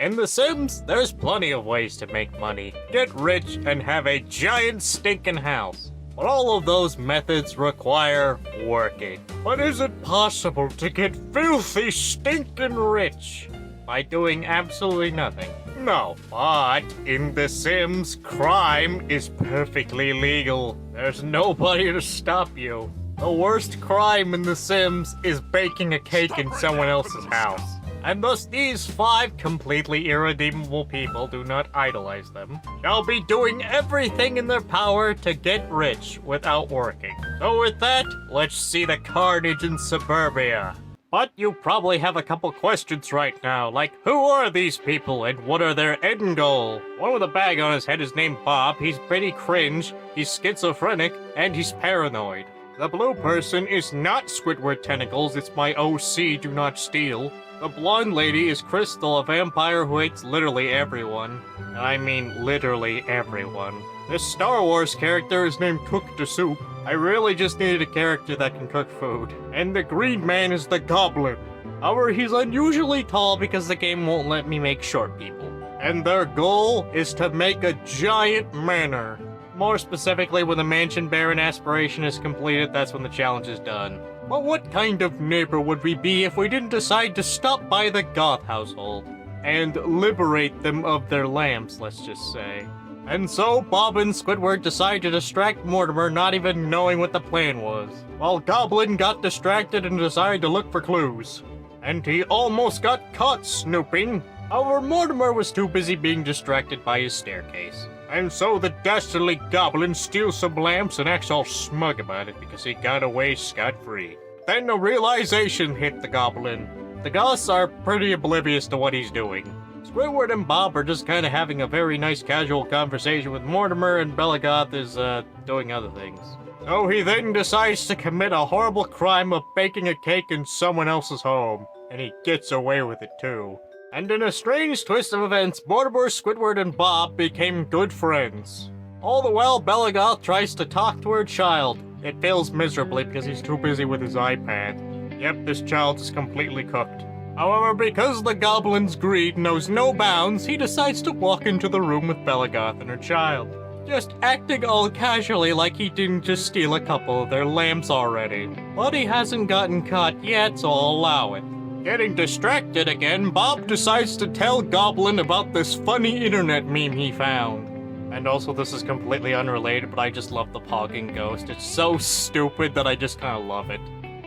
In The Sims, there's plenty of ways to make money, get rich, and have a giant stinking house. But all of those methods require working. But is it possible to get filthy stinking rich by doing absolutely nothing? No, but in The Sims, crime is perfectly legal. There's nobody to stop you. The worst crime in The Sims is baking a cake in someone else's house. And thus these 5 completely irredeemable people, do not idolize them, shall be doing everything in their power to get rich without working. So with that, let's see the carnage in suburbia. But you probably have a couple questions right now, like who are these people and what are their end goal? One with a bag on his head is named Bob, he's pretty cringe, he's schizophrenic, and he's paranoid. The blue person is not Squidward Tentacles, it's my OC, do not steal. The blonde lady is Crystal, a vampire who hates literally everyone. I mean literally everyone. This Star Wars character is named Cook the Soup. I really just needed a character that can cook food. And the green man is the Goblin. However, he's unusually tall because the game won't let me make short people. And their goal is to make a giant manor. More specifically, when the Mansion Baron aspiration is completed, that's when the challenge is done. But what kind of neighbor would we be if we didn't decide to stop by the Goth household and liberate them of their lamps, let's just say? And so Bob and Squidward decide to distract Mortimer, not even knowing what the plan was, while Goblin got distracted and decided to look for clues. And he almost got caught snooping. However, Mortimer was too busy being distracted by his staircase. And so the dastardly Goblin steals some lamps and acts all smug about it because he got away scot-free. Then a realization hit the Goblin. The Goths are pretty oblivious to what he's doing. Squidward and Bob are just kind of having a very nice casual conversation with Mortimer, and Belagoth is, doing other things. So he then decides to commit a horrible crime of baking a cake in someone else's home. And he gets away with it too. And in a strange twist of events, Mortimer, Squidward, and Bob became good friends. All the while, Belagoth tries to talk to her child. It fails miserably because he's too busy with his iPad. Yep, this child is completely cooked. However, because the Goblin's greed knows no bounds, he decides to walk into the room with Belagoth and her child. Just acting all casually like he didn't just steal a couple of their lamps already. But he hasn't gotten caught yet, so I'll allow it. Getting distracted again, Bob decides to tell Goblin about this funny internet meme he found. And also, this is completely unrelated, but I just love the Pogging Ghost. It's so stupid that I just kinda love it.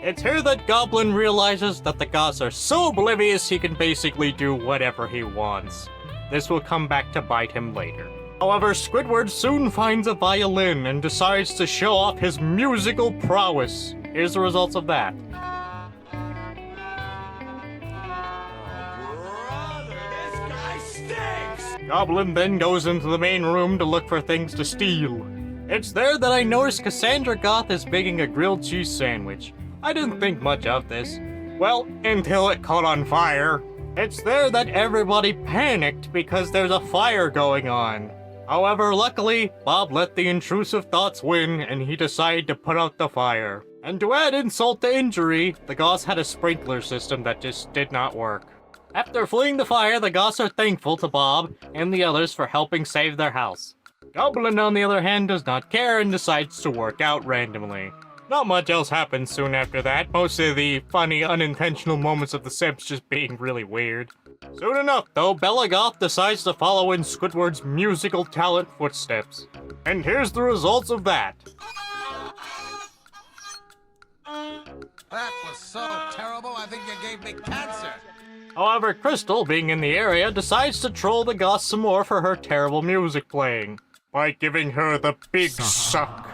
It's here that Goblin realizes that the Goths are so oblivious he can basically do whatever he wants. This will come back to bite him later. However, Squidward soon finds a violin and decides to show off his musical prowess. Here's the results of that. Goblin then goes into the main room to look for things to steal. It's there that I noticed Cassandra Goth is baking a grilled cheese sandwich. I didn't think much of this. Well, until it caught on fire. It's there that everybody panicked because there's a fire going on. However, luckily, Bob let the intrusive thoughts win and he decided to put out the fire. And to add insult to injury, the Goths had a sprinkler system that just did not work. After fleeing the fire, the Goths are thankful to Bob and the others for helping save their house. Goblin, on the other hand, does not care and decides to work out randomly. Not much else happens soon after that, mostly the funny, unintentional moments of the Sims just being really weird. Soon enough, though, Belagoth decides to follow in Squidward's musical talent footsteps. And here's the results of that. That was so terrible, I think you gave me cancer. However, Crystal, being in the area, decides to troll the Goths some more for her terrible music playing, by giving her the big suck.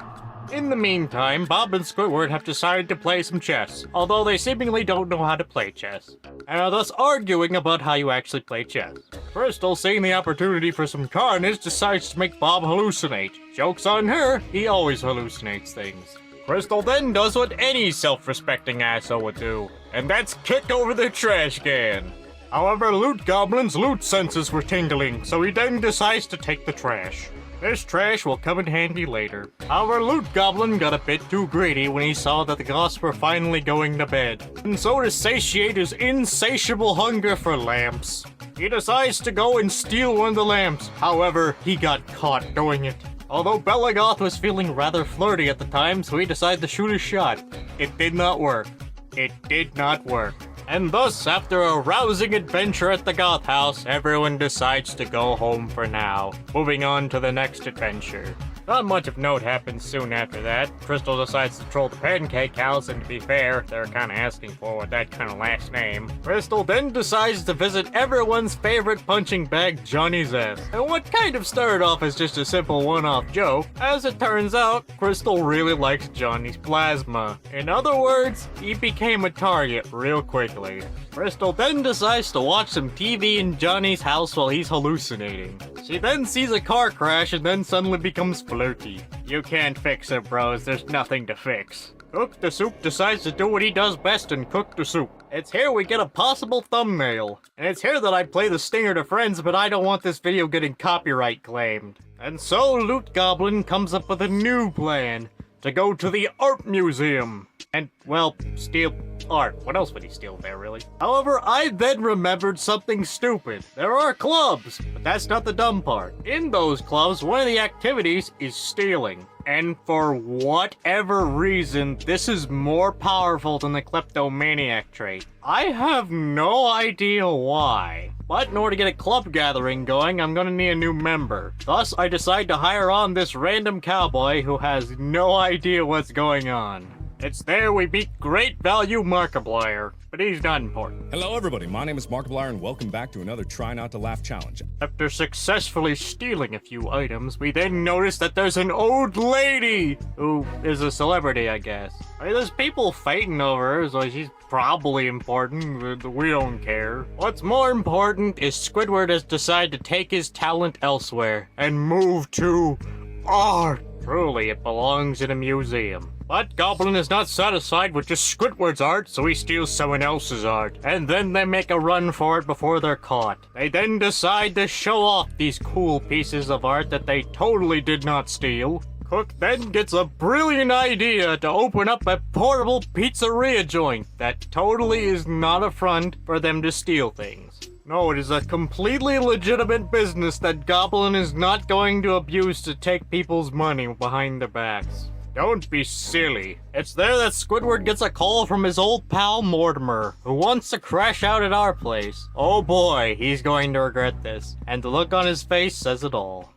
In the meantime, Bob and Squidward have decided to play some chess, although they seemingly don't know how to play chess, and are thus arguing about how you actually play chess. Crystal, seeing the opportunity for some carnage, decides to make Bob hallucinate. Joke's on her, he always hallucinates things. Crystal then does what any self-respecting asshole would do, and that's kick over the trash can. However, Loot Goblin's loot senses were tingling, so he then decides to take the trash. This trash will come in handy later. Our loot goblin got a bit too greedy when he saw that the goths were finally going to bed. And so to satiate his insatiable hunger for lamps, he decides to go and steal one of the lamps. However, he got caught doing it. Although Belagoth was feeling rather flirty at the time, so he decided to shoot his shot. It did not work. It did not work. And thus, after a rousing adventure at the Goth house, everyone decides to go home for now, moving on to the next adventure. Not much of note happens soon after that. Crystal decides to troll the Pancake House, and to be fair, they're kinda asking for with that kinda last name. Crystal then decides to visit everyone's favorite punching bag, Johnny's ass. And what kind of started off as just a simple one-off joke, as it turns out, Crystal really likes Johnny's plasma. In other words, he became a target real quickly. Crystal then decides to watch some TV in Johnny's house while he's hallucinating. She then sees a car crash and then suddenly becomes flirty. You can't fix it, bros. There's nothing to fix. Cook the Soup decides to do what he does best and cook the soup. It's here we get a possible thumbnail. And it's here that I play the stinger to friends, but I don't want this video getting copyright claimed. And so Loot Goblin comes up with a new plan. To go to the art museum. And, well, steal art. What else would he steal there, really? However, I then remembered something stupid. There are clubs, but that's not the dumb part. In those clubs, one of the activities is stealing. And for whatever reason, this is more powerful than the kleptomaniac trait. I have no idea why. But in order to get a club gathering going, I'm gonna need a new member. Thus, I decide to hire on this random cowboy who has no idea what's going on. It's there we meet great value Markiplier, but he's not important. Hello everybody, my name is Markiplier and welcome back to another Try Not to Laugh challenge. After successfully stealing a few items, we then notice that there's an old lady who is a celebrity, I guess. I mean, there's people fighting over her, so she's probably important, but we don't care. What's more important is Squidward has decided to take his talent elsewhere and move to art. Truly, it belongs in a museum. But Goblin is not satisfied with just Squidward's art, so he steals someone else's art. And then they make a run for it before they're caught. They then decide to show off these cool pieces of art that they totally did not steal. Cook then gets a brilliant idea to open up a portable pizzeria joint that totally is not a front for them to steal things. No, it is a completely legitimate business that Goblin is not going to abuse to take people's money behind their backs. Don't be silly. It's there that Squidward gets a call from his old pal Mortimer, who wants to crash out at our place. Oh boy, he's going to regret this. And the look on his face says it all.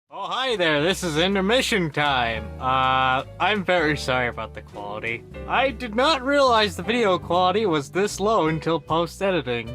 Oh, hi there, this is intermission time. I'm very sorry about the quality. I did not realize the video quality was this low until post-editing.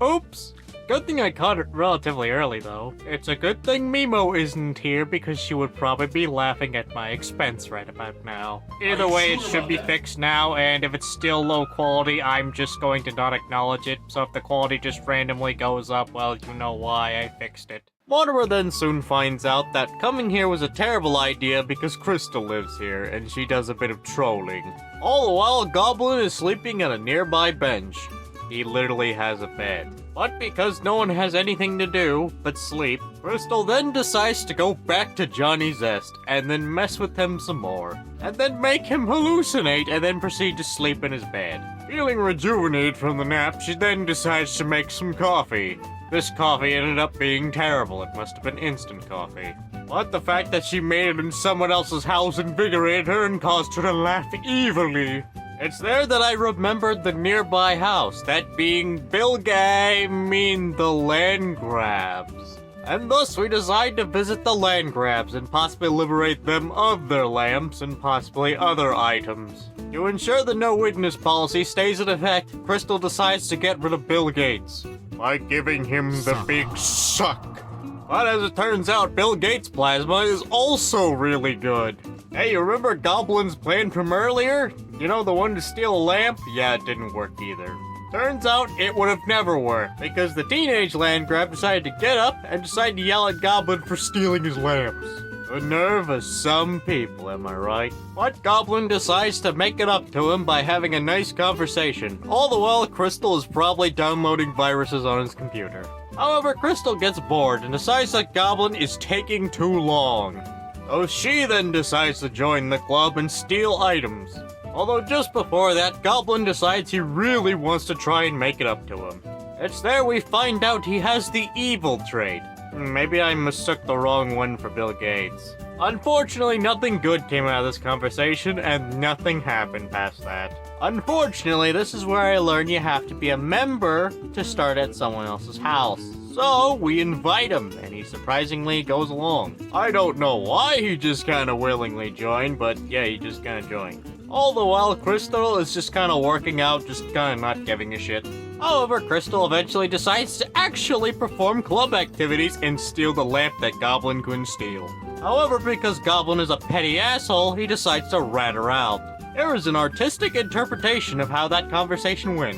Oops. Good thing I caught it relatively early, though. It's a good thing Mimo isn't here because she would probably be laughing at my expense right about now. Either way, it should be fixed now, and if it's still low quality, I'm just going to not acknowledge it. So if the quality just randomly goes up, well, you know why I fixed it. Mortimer then soon finds out that coming here was a terrible idea because Crystal lives here, and she does a bit of trolling. All the while, Goblin is sleeping at a nearby bench. He literally has a bed. But because no one has anything to do but sleep, Crystal then decides to go back to Johnny's Zest, and then mess with him some more. And then make him hallucinate, and then proceed to sleep in his bed. Feeling rejuvenated from the nap, she then decides to make some coffee. This coffee ended up being terrible. It must have been instant coffee. But the fact that she made it in someone else's house invigorated her and caused her to laugh evilly. It's there that I remembered the nearby house, that being Bilgay mean the land grabs. And thus we decide to visit the land grabs and possibly liberate them of their lamps and possibly other items. To ensure the no witness policy stays in effect, Crystal decides to get rid of Bill Gates by giving him the big suck. But as it turns out, Bill Gates' plasma is also really good. Hey, you remember Goblin's plan from earlier? You know, the one to steal a lamp? Yeah, it didn't work either. Turns out it would have never worked, because the teenage land grab decided to get up and decided to yell at Goblin for stealing his lamps. The nerve of some people, am I right? But Goblin decides to make it up to him by having a nice conversation. All the while, Crystal is probably downloading viruses on his computer. However, Crystal gets bored and decides that Goblin is taking too long. So she then decides to join the club and steal items. Although just before that, Goblin decides he really wants to try and make it up to him. It's there we find out he has the evil trait. Maybe I mistook the wrong one for Bill Gates. Unfortunately, nothing good came out of this conversation, and nothing happened past that. Unfortunately, this is where I learned you have to be a member to start at someone else's house. So, we invite him, and he surprisingly goes along. I don't know why he just kinda willingly joined, but yeah, he just kinda joined. All the while, Crystal is just kinda working out, just kinda not giving a shit. However, Crystal eventually decides to actually perform club activities and steal the lamp that Goblin couldn't steal. However, because Goblin is a petty asshole, he decides to rat her out. There is an artistic interpretation of how that conversation went.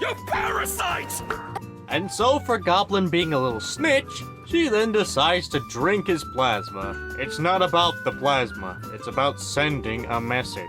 You parasites! And so, for Goblin being a little snitch, she then decides to drink his plasma. It's not about the plasma, it's about sending a message.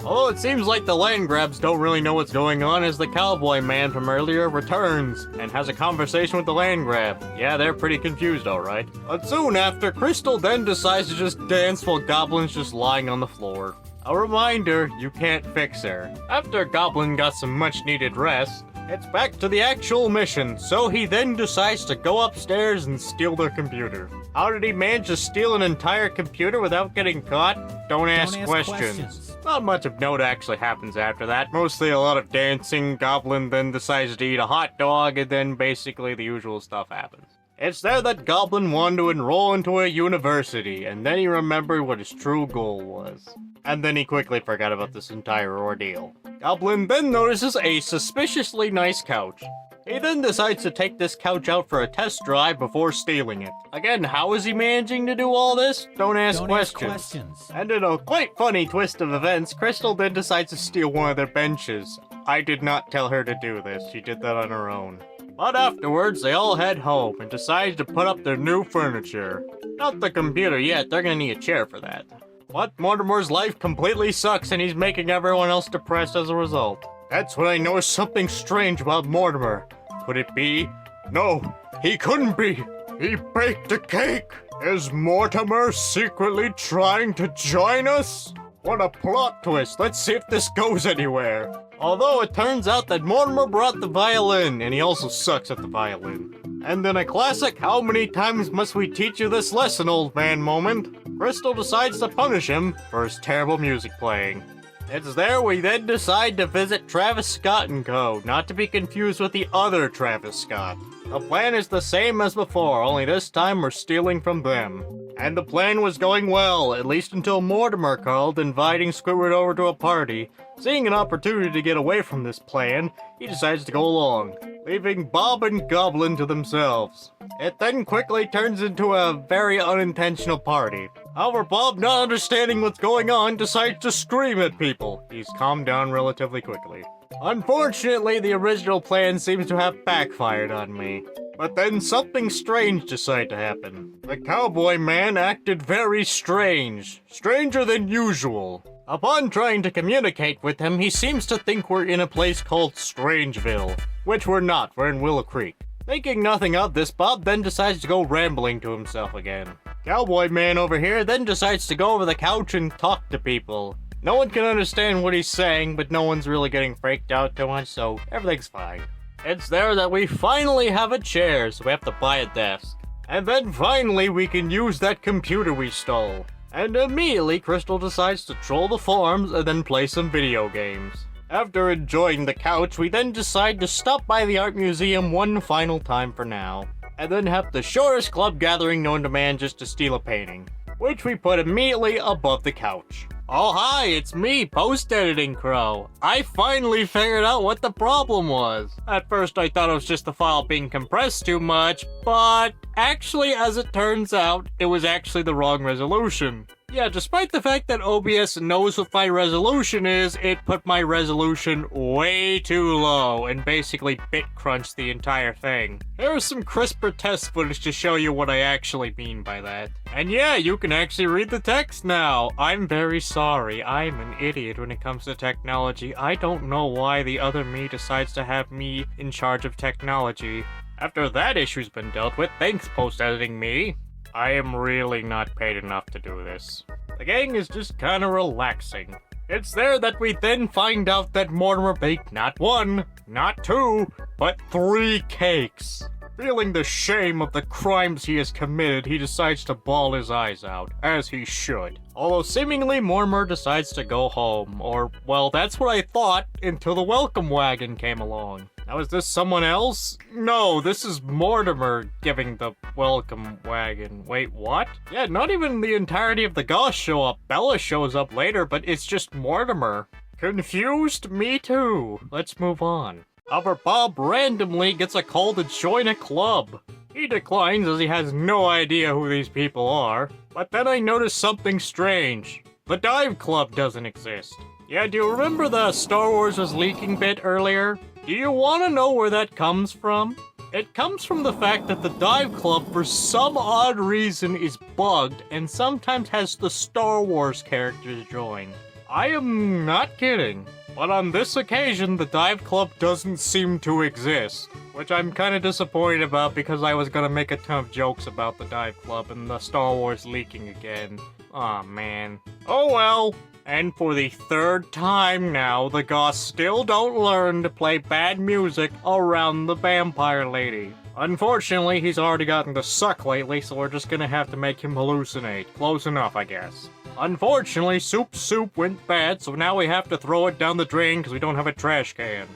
Although it seems like the land grabs don't really know what's going on as the cowboy man from earlier returns and has a conversation with the land grab. Yeah, they're pretty confused, alright. But soon after, Crystal then decides to just dance while Goblin's just lying on the floor. A reminder, you can't fix her. After Goblin got some much needed rest, it's back to the actual mission, so he then decides to go upstairs and steal their computer. How did he manage to steal an entire computer without getting caught? Don't ask questions. Not much of note actually happens after that. Mostly a lot of dancing. Goblin then decides to eat a hot dog, and then basically the usual stuff happens. It's there that Goblin wanted to enroll into a university, and then he remembered what his true goal was. And then he quickly forgot about this entire ordeal. Goblin then notices a suspiciously nice couch. He then decides to take this couch out for a test drive before stealing it. Again, how is he managing to do all this? Don't ask questions. And in a quite funny twist of events, Crystal then decides to steal one of their benches. I did not tell her to do this, she did that on her own. But afterwards, they all head home and decide to put up their new furniture. Not the computer yet, they're gonna need a chair for that. But Mortimer's life completely sucks and he's making everyone else depressed as a result. That's when I noticed something strange about Mortimer. Could it be? No, he couldn't be. He baked a cake. Is Mortimer secretly trying to join us? What a plot twist. Let's see if this goes anywhere. Although it turns out that Mortimer brought the violin, and he also sucks at the violin. And in a classic how many times must we teach you this lesson, old man moment, Crystal decides to punish him for his terrible music playing. It's there we then decide to visit Travis Scott & Co., not to be confused with the other Travis Scott. The plan is the same as before, only this time we're stealing from them. And the plan was going well, at least until Mortimer called, inviting Squidward over to a party. Seeing an opportunity to get away from this plan, he decides to go along, leaving Bob and Goblin to themselves. It then quickly turns into a very unintentional party. However, Bob, not understanding what's going on, decides to scream at people. He's calmed down relatively quickly. Unfortunately, the original plan seems to have backfired on me. But then something strange decided to happen. The cowboy man acted very strange. Stranger than usual. Upon trying to communicate with him, he seems to think we're in a place called Strangeville. Which we're not, we're in Willow Creek. Thinking nothing of this, Bob then decides to go rambling to himself again. Cowboy man over here then decides to go over the couch and talk to people. No one can understand what he's saying, but no one's really getting freaked out too much, so everything's fine. It's there that we finally have a chair, so we have to buy a desk. And then finally we can use that computer we stole. And immediately Crystal decides to troll the forums and then play some video games. After enjoying the couch, we then decide to stop by the art museum one final time for now. And then have the shortest club gathering known to man just to steal a painting, which we put immediately above the couch. Oh hi, it's me, Post-Editing Crow. I finally figured out what the problem was. At first I thought it was just the file being compressed too much, but actually as it turns out, it was actually the wrong resolution. Yeah, despite the fact that OBS knows what my resolution is, it put my resolution way too low and basically bit crunched the entire thing. Here's some crisper test footage to show you what I actually mean by that. And yeah, you can actually read the text now. I'm very sorry. I'm an idiot when it comes to technology. I don't know why the other me decides to have me in charge of technology. After that issue's been dealt with, thanks post-editing me. I am really not paid enough to do this. The gang is just kinda relaxing. It's there that we then find out that Mortimer baked not 1, not 2, but 3 cakes. Feeling the shame of the crimes he has committed, he decides to bawl his eyes out, as he should. Although seemingly Mortimer decides to go home, or, well, that's what I thought until the welcome wagon came along. Now, is this someone else? No, this is Mortimer giving the welcome wagon. Wait, what? Yeah, not even the entirety of the Goths show up. Bella shows up later, but it's just Mortimer. Confused? Me too. Let's move on. However, Bob randomly gets a call to join a club. He declines as he has no idea who these people are. But then I notice something strange. The dive club doesn't exist. Yeah, do you remember the Star Wars was leaking bit earlier? Do you want to know where that comes from? It comes from the fact that the dive club, for some odd reason, is bugged and sometimes has the Star Wars characters join. I am not kidding. But on this occasion, the dive club doesn't seem to exist. Which I'm kind of disappointed about because I was gonna make a ton of jokes about the dive club and the Star Wars leaking again. Aw, man. Oh well. And for the 3rd time now, the Goths still don't learn to play bad music around the vampire lady. Unfortunately, he's already gotten to suck lately, so we're just gonna have to make him hallucinate. Close enough, I guess. Unfortunately, Soup's soup went bad, so now we have to throw it down the drain because we don't have a trash can.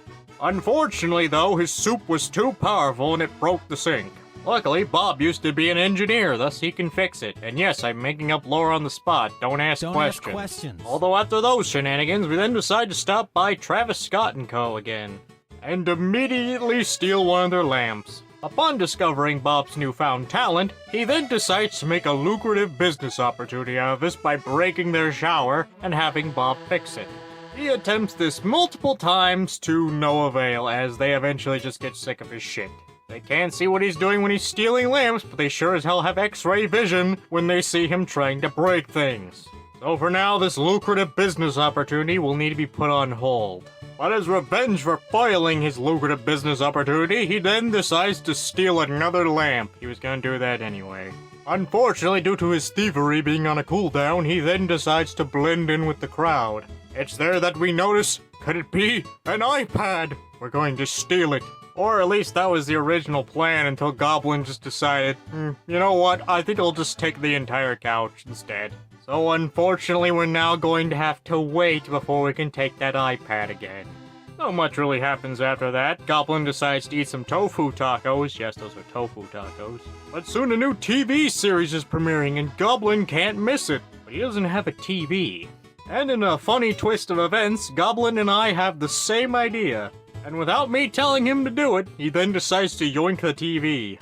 Unfortunately, though, his soup was too powerful and it broke the sink. Luckily, Bob used to be an engineer, thus he can fix it. And yes, I'm making up lore on the spot. Don't ask questions. Although after those shenanigans, we then decide to stop by Travis Scott & Co. again. And immediately steal one of their lamps. Upon discovering Bob's newfound talent, he then decides to make a lucrative business opportunity out of this by breaking their shower and having Bob fix it. He attempts this multiple times to no avail, as they eventually just get sick of his shit. They can't see what he's doing when he's stealing lamps, but they sure as hell have X-ray vision when they see him trying to break things. So for now, this lucrative business opportunity will need to be put on hold. But as revenge for foiling his lucrative business opportunity, he then decides to steal another lamp. He was gonna do that anyway. Unfortunately, due to his thievery being on a cooldown, he then decides to blend in with the crowd. It's there that we notice, could it be an iPad? We're going to steal it. Or at least that was the original plan until Goblin just decided, you know what, I think I'll just take the entire couch instead. So unfortunately, we're now going to have to wait before we can take that iPad again. Not much really happens after that. Goblin decides to eat some tofu tacos. Yes, those are tofu tacos. But soon a new TV series is premiering and Goblin can't miss it. But he doesn't have a TV. And in a funny twist of events, Goblin and I have the same idea. And without me telling him to do it, he then decides to yoink the TV.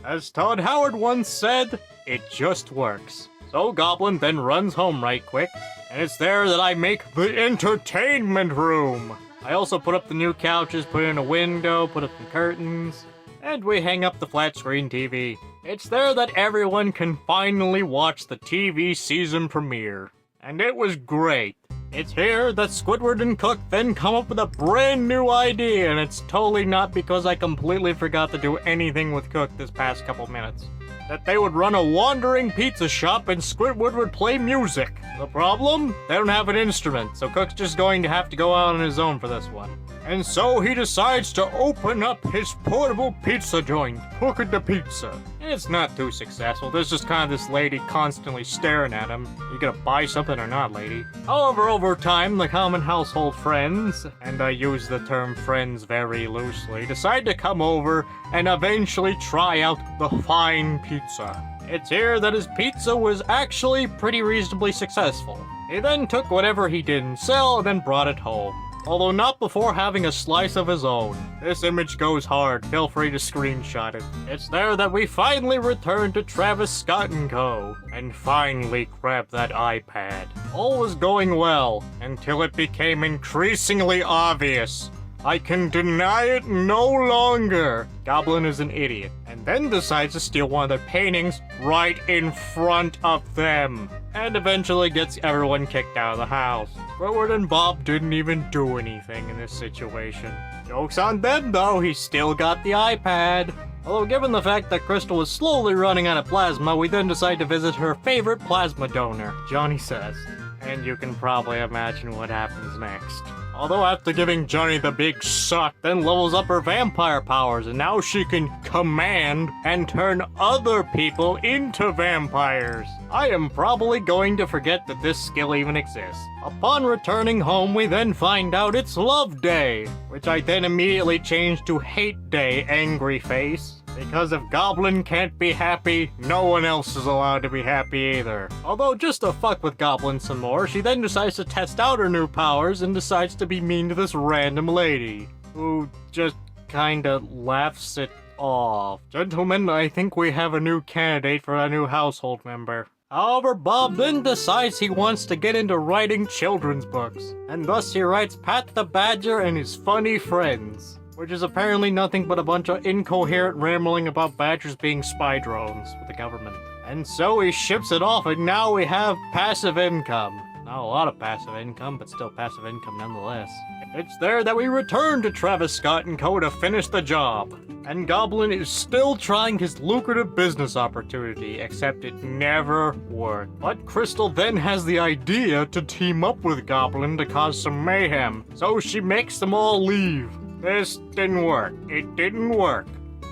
As Todd Howard once said, it just works. So Goblin then runs home right quick, and it's there that I make the entertainment room. I also put up the new couches, put in a window, put up some curtains, and we hang up the flat screen TV. It's there that everyone can finally watch the TV season premiere. And it was great. It's here that Squidward and Cook then come up with a brand new idea, and it's totally not because I completely forgot to do anything with Cook this past couple minutes. That they would run a wandering pizza shop and Squidward would play music. The problem? They don't have an instrument, so Cook's just going to have to go out on his own for this one. And so he decides to open up his portable pizza joint, Hook the Pizza. And it's not too successful. There's just kind of this lady constantly staring at him. You gonna buy something or not, lady? However, over time, the common household friends, and I use the term friends very loosely, decide to come over and eventually try out the fine pizza. It's here that his pizza was actually pretty reasonably successful. He then took whatever he didn't sell and then brought it home. although not before having a slice of his own. This image goes hard, feel free to screenshot it. It's there that we finally return to Travis Scott & Co. and finally grab that iPad. All was going well, until it became increasingly obvious. I can deny it no longer. Goblin is an idiot, and then decides to steal one of their paintings right in front of them, and eventually gets everyone kicked out of the house. Squidward and Bob didn't even do anything in this situation. Joke's on them though, he still got the iPad. Although given the fact that Crystal was slowly running out of plasma, we then decide to visit her favorite plasma donor, Johnny says. And you can probably imagine what happens next. Although after giving Johnny the big suck, then levels up her vampire powers, and now she can command and turn other people into vampires. I am probably going to forget that this skill even exists. Upon returning home, we then find out it's Love Day, which I then immediately change to Hate Day, angry face. Because if Goblin can't be happy, no one else is allowed to be happy either. Although, just to fuck with Goblin some more, she then decides to test out her new powers and decides to be mean to this random lady, who just kinda laughs it off. Gentlemen, I think we have a new candidate for a new household member. However, Bob then decides he wants to get into writing children's books, and thus he writes Pat the Badger and his funny friends, which is apparently nothing but a bunch of incoherent rambling about badgers being spy drones for the government. And so he ships it off, and now we have passive income. Not a lot of passive income, but still passive income nonetheless. It's there that we return to Travis Scott & Co. to finish the job. And Goblin is still trying his lucrative business opportunity, except it never worked. But Crystal then has the idea to team up with Goblin to cause some mayhem, so she makes them all leave. This didn't work. It didn't work.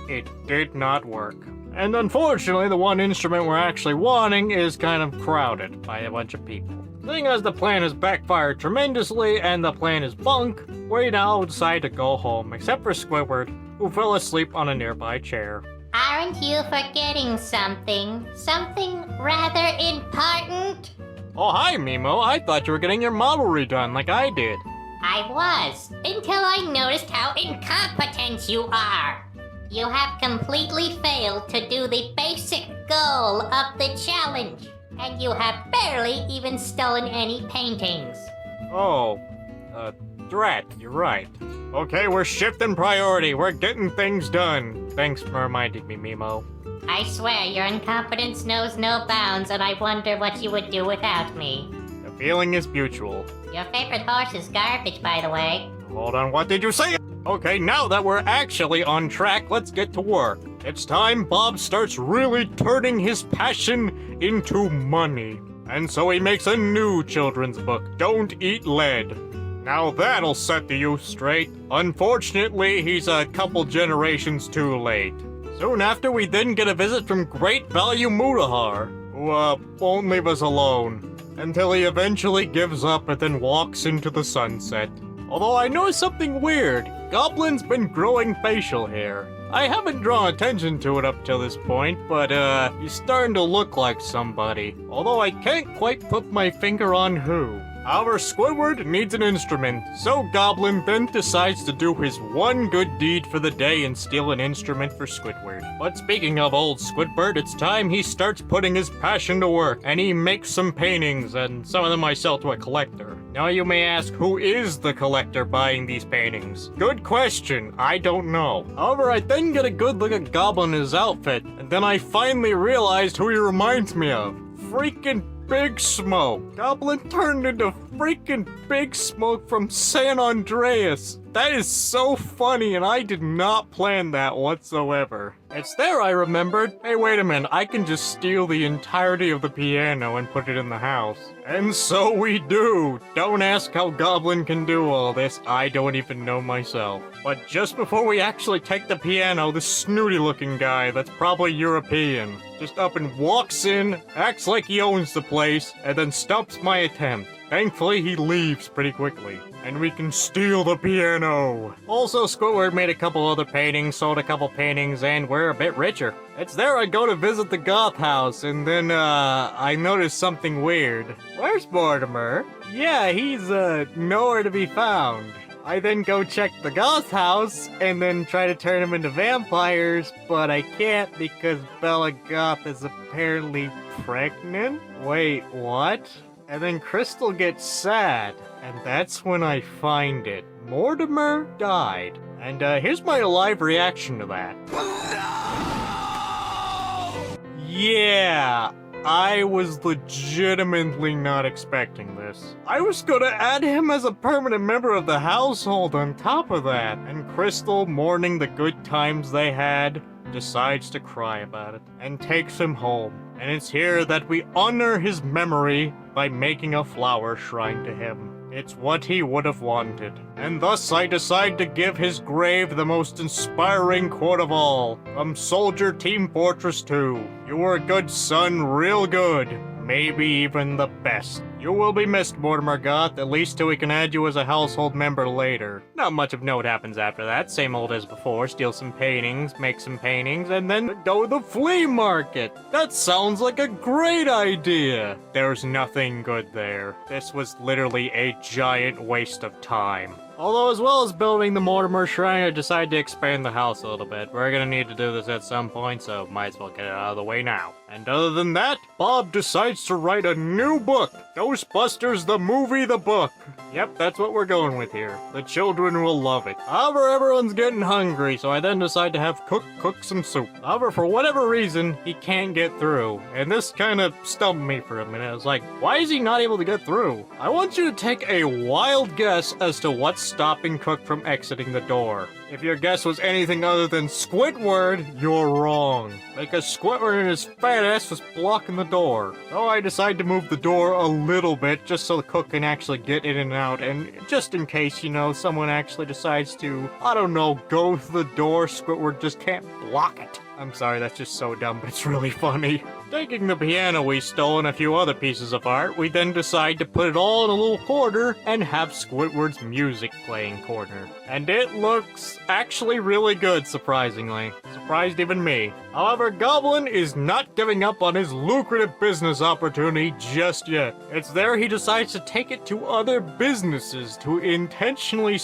It did not work. And unfortunately, the one instrument we're actually wanting is kind of crowded by a bunch of people. Seeing as the plan has backfired tremendously and the plan is bunk, we now decide to go home, except for Squidward, who fell asleep on a nearby chair. Aren't you forgetting something? Something rather important? Oh, hi, Mimo. I thought you were getting your model redone like I did. I was, until I noticed how incompetent you are. You have completely failed to do the basic goal of the challenge, and you have barely even stolen any paintings. Oh, Drat, you're right. Okay, we're shifting priority. We're getting things done. Thanks for reminding me, Mimo. I swear your incompetence knows no bounds, and I wonder what you would do without me. The feeling is mutual. Your favorite horse is garbage, by the way. Hold on, what did you say? Okay, now that we're actually on track, let's get to work. It's time Bob starts really turning his passion into money. And so he makes a new children's book, Don't Eat Lead. Now that'll set the youth straight. Unfortunately, he's a couple generations too late. Soon after, we then get a visit from Great Value Mutahar, who, won't leave us alone, until he eventually gives up and then walks into the sunset. Although I noticed something weird. Goblin's been growing facial hair. I haven't drawn attention to it up till this point, but, he's starting to look like somebody. Although I can't quite put my finger on who. However, Squidward needs an instrument, so Goblin then decides to do his one good deed for the day and steal an instrument for Squidward. But speaking of old Squidward, it's time he starts putting his passion to work, and he makes some paintings, and some of them I sell to a collector. Now you may ask, who is the collector buying these paintings? Good question, I don't know. However, I then get a good look at Goblin in his outfit, and then I finally realized who he reminds me of. Freaking Big Smoke. Goblin turned into freaking Big Smoke from San Andreas. That is so funny, and I did not plan that whatsoever. It's there I remembered. Hey, wait a minute, I can just steal the entirety of the piano and put it in the house. And so we do. Don't ask how Goblin can do all this, I don't even know myself. But just before we actually take the piano, this snooty-looking guy that's probably European just up and walks in, acts like he owns the place, and then stops my attempt. Thankfully, he leaves pretty quickly, and we can steal the piano. Also, Squidward made a couple other paintings, sold a couple paintings, and we're a bit richer. It's there I go to visit the goth house, and then, I noticed something weird. Where's Mortimer? Yeah, he's, nowhere to be found. I then go check the Goth house and then try to turn them into vampires, but I can't because Bella Goth is apparently pregnant? Wait, what? And then Crystal gets sad, and that's when I find it. Mortimer died. And here's my live reaction to that. Yeah, I was legitimately not expecting this. I was gonna add him as a permanent member of the household on top of that. And Crystal, mourning the good times they had, decides to cry about it and takes him home. And it's here that we honor his memory by making a flower shrine to him. It's what he would have wanted. And thus I decide to give his grave the most inspiring quote of all, from Soldier Team Fortress 2. You were a good son, real good. Maybe even the best. You will be missed, Mortimer Goth, at least till we can add you as a household member later. Not much of note happens after that, same old as before, steal some paintings, make some paintings, and then go to the flea market. That sounds like a great idea. There's nothing good there. This was literally a giant waste of time. Although, as well as building the Mortimer Shrine, I decided to expand the house a little bit. We're gonna need to do this at some point, so might as well get it out of the way now. And other than that, Bob decides to write a new book. Ghostbusters the Movie, the book. Yep, that's what we're going with here. The children will love it. However, everyone's getting hungry, so I then decide to have cook some soup. However, for whatever reason, he can't get through. And this kind of stumped me for a minute. I was like, why is he not able to get through? I want you to take a wild guess as to what's stopping Cook from exiting the door. If your guess was anything other than Squidward, you're wrong. Because Squidward and his fat ass was blocking the door. So I decide to move the door a little bit just so the Cook can actually get in and out, and just in case, you know, someone actually decides to, I don't know, go through the door, Squidward just can't block it. I'm sorry, that's just so dumb, but it's really funny. Taking the piano we stole and a few other pieces of art, we then decide to put it all in a little corner and have Squidward's music playing corner. And it looks actually really good, surprisingly. Surprised even me. However, Goblin is not giving up on his lucrative business opportunity just yet. It's there he decides to take it to other businesses to intentionally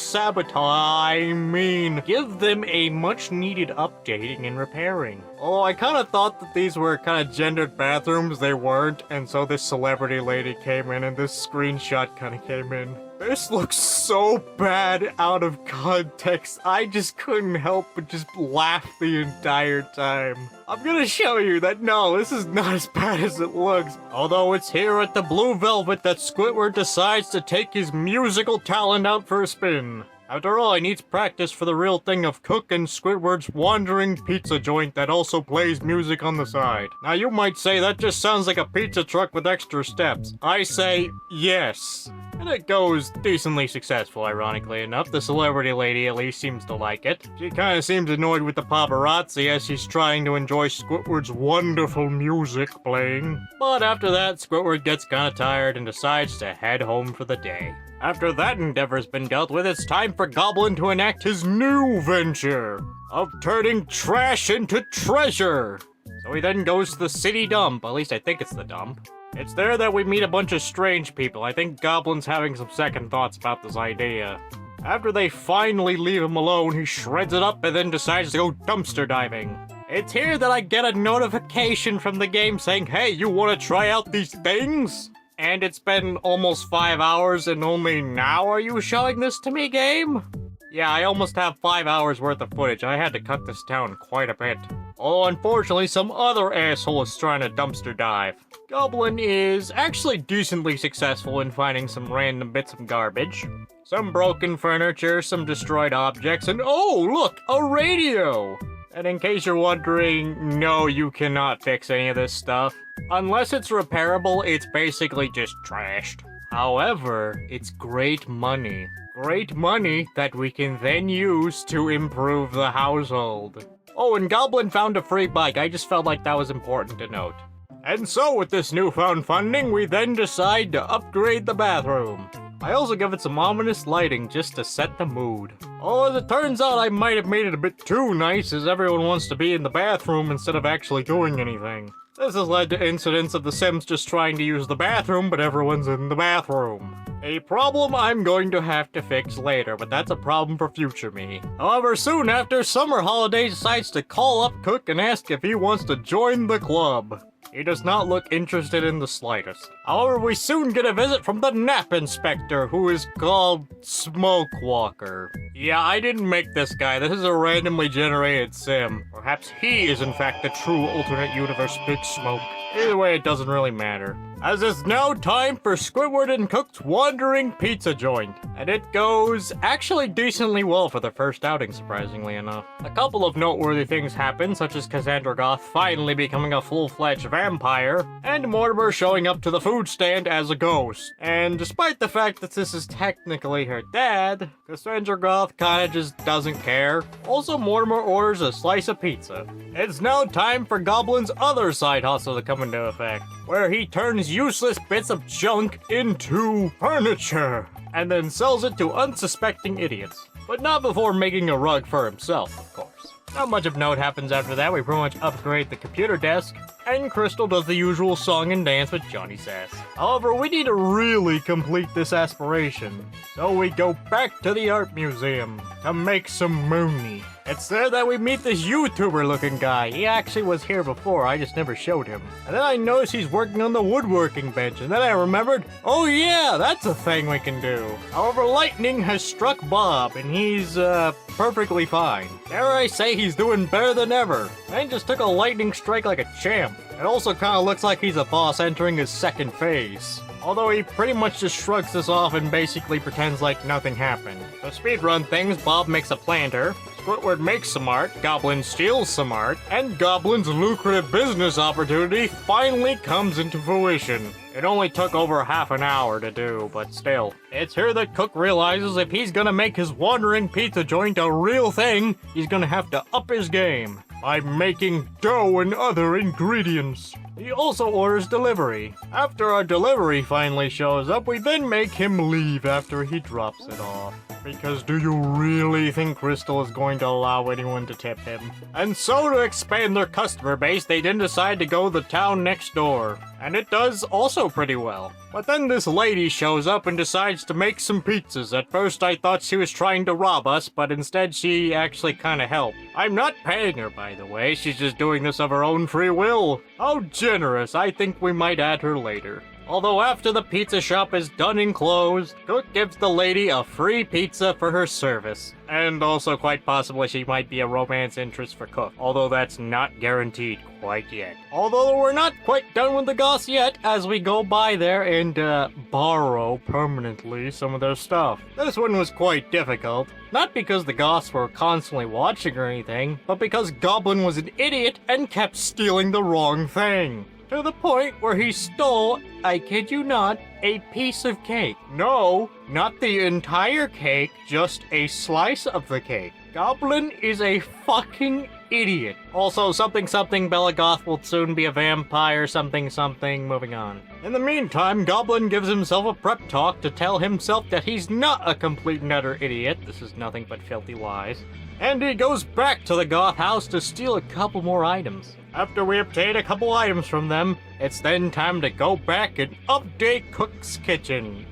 give them a much needed updating and repairing. Although I kind of thought that these were kind of gendered bathrooms, they weren't, and so this celebrity lady came in and this screenshot kind of came in. This looks so bad out of context, I just couldn't help but just laugh the entire time. I'm gonna show you that no, this is not as bad as it looks. Although it's here at the Blue Velvet that Squidward decides to take his musical talent out for a spin. After all, he needs practice for the real thing of Cook and Squidward's wandering pizza joint that also plays music on the side. Now you might say that just sounds like a pizza truck with extra steps. I say yes. And it goes decently successful, ironically enough. The celebrity lady at least seems to like it. She kind of seems annoyed with the paparazzi as she's trying to enjoy Squidward's wonderful music playing. But after that, Squidward gets kind of tired and decides to head home for the day. After that endeavor's been dealt with, it's time for Goblin to enact his new venture of turning trash into treasure. So he then goes to the city dump, at least I think it's the dump. It's there that we meet a bunch of strange people. I think Goblin's having some second thoughts about this idea. After they finally leave him alone, he shreds it up and then decides to go dumpster diving. It's here that I get a notification from the game saying, hey, you want to try out these things? And it's been almost 5 hours and only now are you showing this to me, game? Yeah, I almost have 5 hours worth of footage. I had to cut this down quite a bit. Although unfortunately some other asshole is trying to dumpster dive. Goblin is actually decently successful in finding some random bits of garbage. Some broken furniture, some destroyed objects, and oh look, a radio! And in case you're wondering, no, you cannot fix any of this stuff. Unless it's repairable, it's basically just trashed. However, it's great money. Great money that we can then use to improve the household. Oh, and Goblin found a free bike. I just felt like that was important to note. And so with this newfound funding, we then decide to upgrade the bathroom. I also give it some ominous lighting just to set the mood. Oh, as it turns out, I might have made it a bit too nice, as everyone wants to be in the bathroom instead of actually doing anything. This has led to incidents of the Sims just trying to use the bathroom, but everyone's in the bathroom. A problem I'm going to have to fix later, but that's a problem for future me. However, soon after, Summer Holiday decides to call up Cook and ask if he wants to join the club. He does not look interested in the slightest. However, we soon get a visit from the nap inspector, who is called Smokewalker. Yeah, I didn't make this guy. This is a randomly generated sim. Perhaps he is in fact the true alternate universe Big Smoke. Either way, it doesn't really matter. As it's now time for Squidward and Cook's wandering pizza joint. And it goes actually decently well for the first outing, surprisingly enough. A couple of noteworthy things happen, such as Cassandra Goth finally becoming a full-fledged vampire, and Mortimer showing up to the food stand as a ghost. And despite the fact that this is technically her dad, Cassandra Goth kinda just doesn't care. Also, Mortimer orders a slice of pizza. It's now time for Goblin's other side hustle to come into effect, where he turns useless bits of junk into furniture, and then sells it to unsuspecting idiots. But not before making a rug for himself, of course. Not much of note happens after that. We pretty much upgrade the computer desk, and Crystal does the usual song and dance with Johnny Sass. However, we need to really complete this aspiration, so we go back to the art museum to make some money. It's there that we meet this YouTuber-looking guy. He actually was here before, I just never showed him. And then I noticed he's working on the woodworking bench, and then I remembered, oh yeah, that's a thing we can do. However, lightning has struck Bob, and he's, perfectly fine. Dare I say he's doing better than ever. Man just took a lightning strike like a champ. It also kinda looks like he's a boss entering his second phase. Although he pretty much just shrugs this off and basically pretends like nothing happened. To speedrun things, Bob makes a planter, Squidward makes some art, Goblin steals some art, and Goblin's lucrative business opportunity finally comes into fruition. It only took over half an hour to do, but still. It's here that Cook realizes if he's gonna make his wandering pizza joint a real thing, he's gonna have to up his game by making dough and other ingredients. He also orders delivery. After our delivery finally shows up, we then make him leave after he drops it off. Because do you really think Crystal is going to allow anyone to tip him? And so to expand their customer base, they then decide to go to the town next door. And it does also pretty well. But then this lady shows up and decides to make some pizzas. At first I thought she was trying to rob us, but instead she actually kinda helped. I'm not paying her, by the way. She's just doing this of her own free will. How generous. I think we might add her later. Although after the pizza shop is done and closed, Cook gives the lady a free pizza for her service. And also quite possibly she might be a romance interest for Cook, although that's not guaranteed quite yet. Although we're not quite done with the Goths yet, as we go by there and borrow permanently some of their stuff. This one was quite difficult, not because the Goths were constantly watching or anything, but because Goblin was an idiot and kept stealing the wrong thing. To the point where he stole, I kid you not, a piece of cake. No, not the entire cake, just a slice of the cake. Goblin is a fucking idiot. Also, something something Bella Goth will soon be a vampire, something something, moving on. In the meantime, Goblin gives himself a prep talk to tell himself that he's not a complete and utter idiot. This is nothing but filthy lies. And he goes back to the Goth house to steal a couple more items. After we obtain a couple items from them, it's then time to go back and update Cook's kitchen.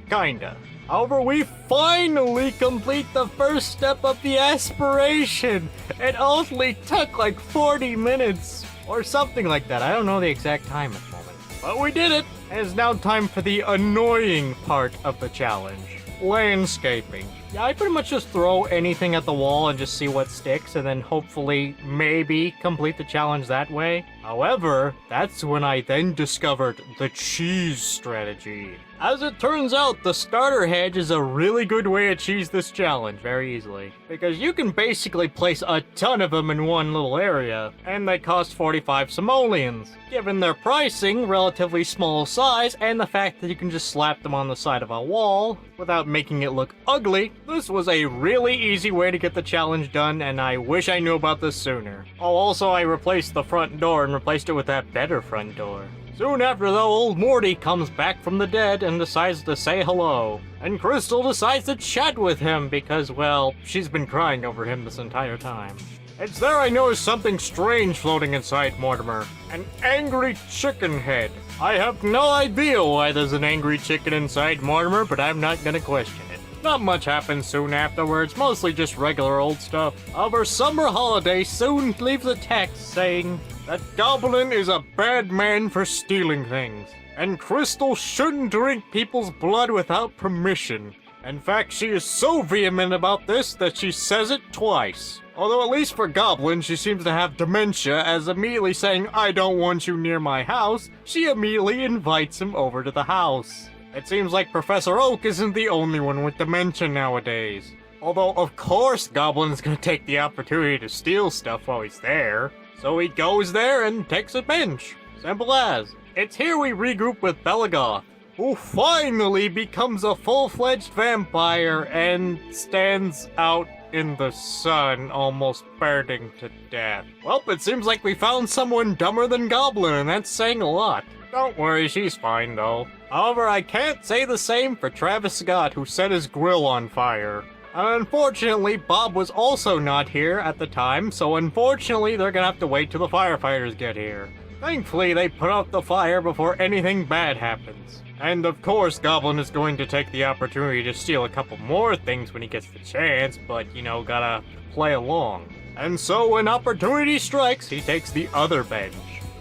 Kinda. However, we finally complete the first step of the aspiration. It only took like 40 minutes. Or something like that. I don't know the exact time at the moment. But we did it. And it's now time for the annoying part of the challenge. Landscaping. Yeah, I pretty much just throw anything at the wall and just see what sticks, and then hopefully, maybe, complete the challenge that way. However, that's when I then discovered the cheese strategy. As it turns out, the starter hedge is a really good way to cheese this challenge very easily. Because you can basically place a ton of them in one little area, and they cost 45 simoleons. Given their pricing, relatively small size, and the fact that you can just slap them on the side of a wall without making it look ugly, this was a really easy way to get the challenge done, and I wish I knew about this sooner. Oh, also I replaced the front door and replaced it with that better front door. Soon after, though, old Morty comes back from the dead and decides to say hello. And Crystal decides to chat with him because, well, she's been crying over him this entire time. It's there I notice something strange floating inside Mortimer. An angry chicken head. I have no idea why there's an angry chicken inside Mortimer, but I'm not gonna question it. Not much happens soon afterwards, mostly just regular old stuff. Our summer holiday soon leaves a text saying that Goblin is a bad man for stealing things, and Crystal shouldn't drink people's blood without permission. In fact, she is so vehement about this that she says it twice. Although at least for Goblin, she seems to have dementia, as immediately saying, "I don't want you near my house," she immediately invites him over to the house. It seems like Professor Oak isn't the only one with dementia nowadays. Although, of course, Goblin's gonna take the opportunity to steal stuff while he's there. So he goes there and takes a bench. Simple as. It's here we regroup with Belagoth, who finally becomes a full-fledged vampire and stands out in the sun, almost burning to death. Well, it seems like we found someone dumber than Goblin, and that's saying a lot. Don't worry, she's fine, though. However, I can't say the same for Travis Scott, who set his grill on fire. Unfortunately, Bob was also not here at the time, so unfortunately, they're gonna have to wait till the firefighters get here. Thankfully, they put out the fire before anything bad happens. And of course, Goblin is going to take the opportunity to steal a couple more things when he gets the chance, but, you know, gotta play along. And so when opportunity strikes, he takes the other bench.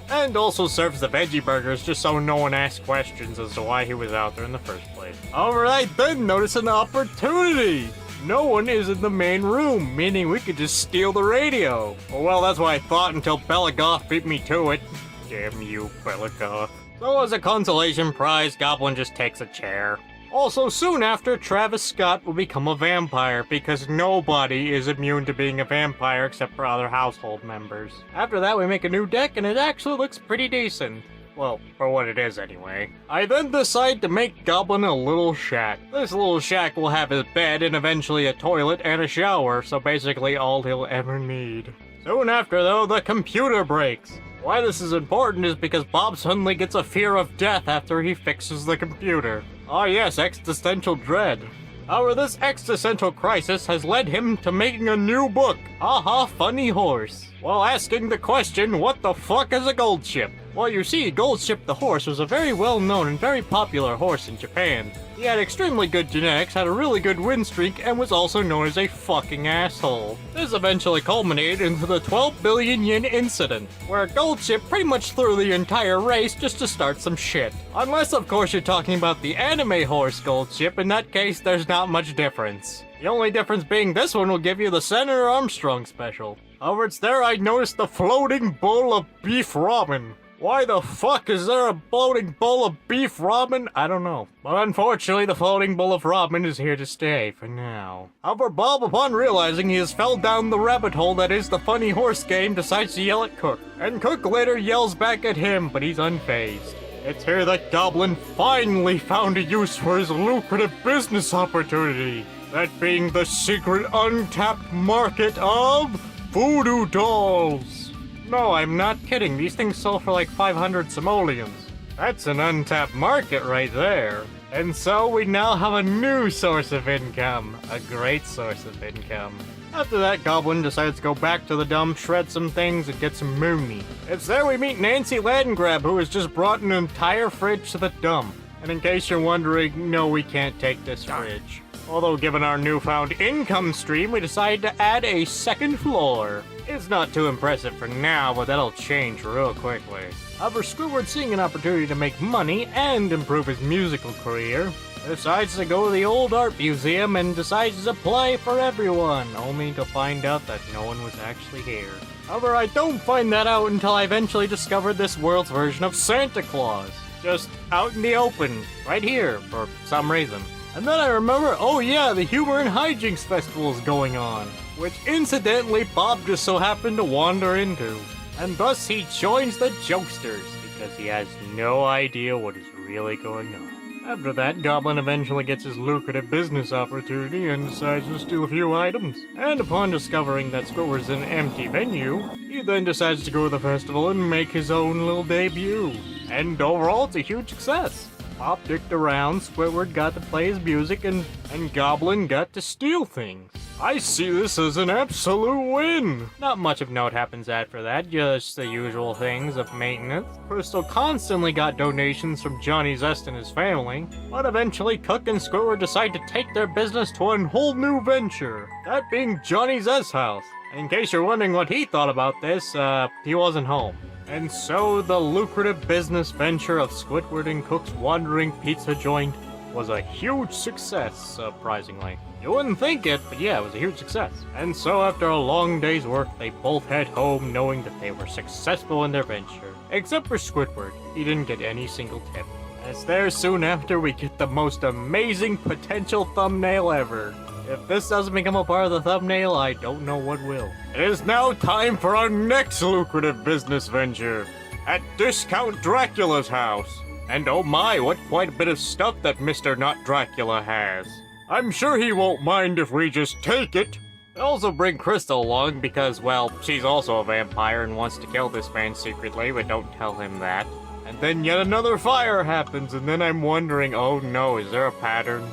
And also serves the veggie burgers just so no one asks questions as to why he was out there in the first place. Alright then, notice an opportunity! No one is in the main room, meaning we could just steal the radio. Well, that's what I thought until Belagoth beat me to it. Damn you, Belagoth. So as a consolation prize, Goblin just takes a chair. Also, soon after, Travis Scott will become a vampire because nobody is immune to being a vampire except for other household members. After that, we make a new deck and it actually looks pretty decent. Well, for what it is anyway. I then decide to make Goblin a little shack. This little shack will have his bed and eventually a toilet and a shower, so basically all he'll ever need. Soon after, though, the computer breaks. Why this is important is because Bob suddenly gets a fear of death after he fixes the computer. Ah yes, existential dread. However, this existential crisis has led him to making a new book, Haha Funny Horse, while asking the question, what the fuck is a gold ship? Well, you see, Goldship the horse was a very well-known and very popular horse in Japan. He had extremely good genetics, had a really good win streak, and was also known as a fucking asshole. This eventually culminated into the 12 billion yen incident, where Goldship pretty much threw the entire race just to start some shit. Unless, of course, you're talking about the anime horse Goldship, in that case, there's not much difference. The only difference being this one will give you the Senator Armstrong special. However, it's there I noticed the floating bowl of beef ramen. Why the fuck is there a floating bowl of beef ramen? I don't know. But unfortunately, the floating bowl of ramen is here to stay for now. However, Bob, upon realizing he has fell down the rabbit hole that is the funny horse game, decides to yell at Cook. And Cook later yells back at him, but he's unfazed. It's here that Goblin finally found a use for his lucrative business opportunity. That being the secret untapped market of voodoo dolls. No, I'm not kidding. These things sell for like 500 simoleons. That's an untapped market right there. And so we now have a new source of income. A great source of income. After that, Goblin decides to go back to the dump, shred some things, and get some mooney. It's there we meet Nancy Landgrab, who has just brought an entire fridge to the dump. And in case you're wondering, no, we can't take this fridge. Although given our newfound income stream, we decided to add a second floor. It's not too impressive for now, but that'll change real quickly. However, Squidward, seeing an opportunity to make money and improve his musical career, decides to go to the old art museum and decides to play for everyone, only to find out that no one was actually here. However, I don't find that out until I eventually discovered this world's version of Santa Claus. Just out in the open, right here, for some reason. And then I remember, oh yeah, the Humor and Hijinks Festival is going on, which incidentally Bob just so happened to wander into. And thus he joins the jokesters, because he has no idea what is really going on. After that, Goblin eventually gets his lucrative business opportunity and decides to steal a few items. And upon discovering that Squidward's an empty venue, he then decides to go to the festival and make his own little debut. And overall, it's a huge success. Pop dicked around, Squidward got to play his music, and Goblin got to steal things. I see this as an absolute win! Not much of note happens after that, just the usual things of maintenance. Crystal constantly got donations from Johnny Zest and his family, but eventually Cook and Squidward decide to take their business to a whole new venture, that being Johnny Zest's house. In case you're wondering what he thought about this, he wasn't home. And so the lucrative business venture of Squidward and Cook's wandering pizza joint was a huge success, surprisingly. You wouldn't think it, but yeah, it was a huge success. And so after a long day's work, they both head home knowing that they were successful in their venture. Except for Squidward, he didn't get any single tip. As there soon after, we get the most amazing potential thumbnail ever. If this doesn't become a part of the thumbnail, I don't know what will. It is now time for our next lucrative business venture, at Discount Dracula's house. And oh my, what quite a bit of stuff that Mr. Not Dracula has. I'm sure he won't mind if we just take it. They also bring Crystal along because, well, she's also a vampire and wants to kill this man secretly, but don't tell him that. And then yet another fire happens, and then I'm wondering, oh no, is there a pattern?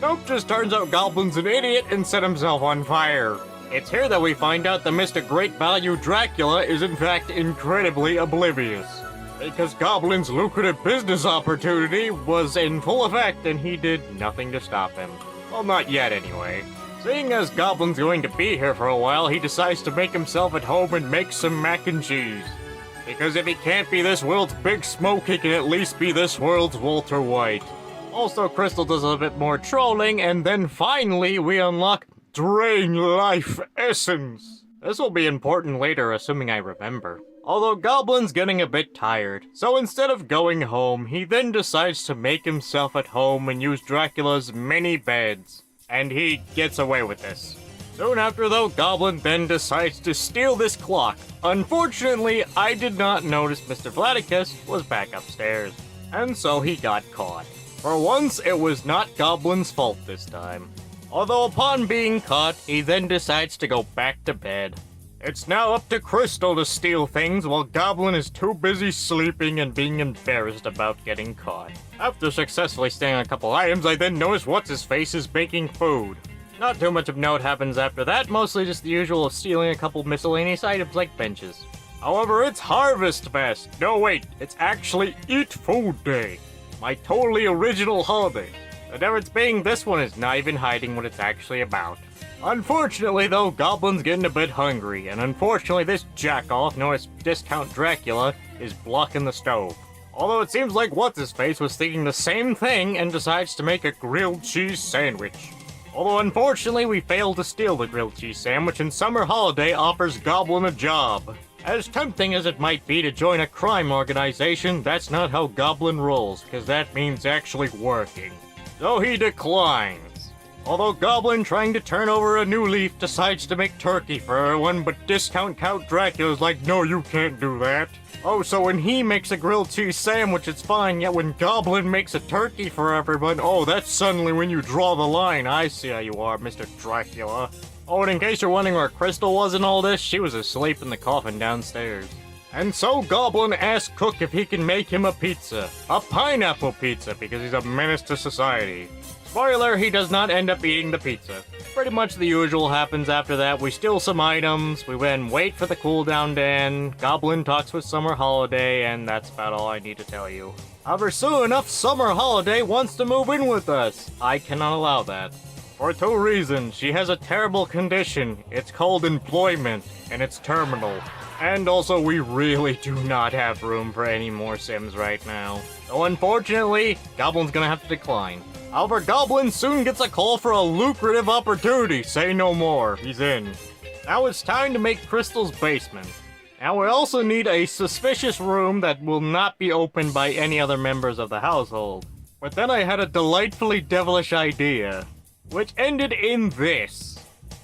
Nope, just turns out Goblin's an idiot and set himself on fire. It's here that we find out that Mr. Great Value Dracula is in fact incredibly oblivious. Because Goblin's lucrative business opportunity was in full effect and he did nothing to stop him. Well, not yet anyway. Seeing as Goblin's going to be here for a while, he decides to make himself at home and make some mac and cheese. Because if he can't be this world's Big Smoke, he can at least be this world's Walter White. Also, Crystal does a little bit more trolling, and then finally we unlock Drain Life Essence. This will be important later, assuming I remember. Although Goblin's getting a bit tired, so instead of going home, he then decides to make himself at home and use Dracula's many beds. And he gets away with this. Soon after though, Goblin then decides to steal this clock. Unfortunately, I did not notice Mr. Vladicus was back upstairs. And so he got caught. For once, it was not Goblin's fault this time. Although upon being caught, he then decides to go back to bed. It's now up to Crystal to steal things while Goblin is too busy sleeping and being embarrassed about getting caught. After successfully stealing a couple items, I then notice What's-His-Face is baking food. Not too much of note happens after that, mostly just the usual of stealing a couple miscellaneous items like benches. However, it's Harvest Fest. No wait, it's actually Eat Food Day. My totally original holiday. The difference being this one is not even hiding what it's actually about. Unfortunately though, Goblin's getting a bit hungry, and unfortunately this jackoff known as Discount Dracula is blocking the stove. Although it seems like What's-His-Face was thinking the same thing and decides to make a grilled cheese sandwich. Although unfortunately we failed to steal the grilled cheese sandwich, and Summer Holiday offers Goblin a job. As tempting as it might be to join a crime organization, that's not how Goblin rolls, because that means actually working. So he declines. Although Goblin, trying to turn over a new leaf, decides to make turkey for everyone, but Discount Count Dracula's like, no, you can't do that. Oh, so when he makes a grilled cheese sandwich, it's fine, yet when Goblin makes a turkey for everyone, oh, that's suddenly when you draw the line. I see how you are, Mr. Dracula. Oh, and in case you're wondering where Crystal was in all this, she was asleep in the coffin downstairs. And so Goblin asks Cook if he can make him a pizza. A pineapple pizza, because he's a menace to society. Spoiler, he does not end up eating the pizza. Pretty much the usual happens after that. We steal some items, we then wait for the cooldown to end, Goblin talks with Summer Holiday, and that's about all I need to tell you. However, soon enough, Summer Holiday wants to move in with us. I cannot allow that. For two reasons. She has a terrible condition. It's called employment, and it's terminal. And also, we really do not have room for any more Sims right now. So unfortunately, Goblin's gonna have to decline. However, Goblin soon gets a call for a lucrative opportunity. Say no more. He's in. Now it's time to make Crystal's basement. Now we also need a suspicious room that will not be opened by any other members of the household. But then I had a delightfully devilish idea, which ended in this.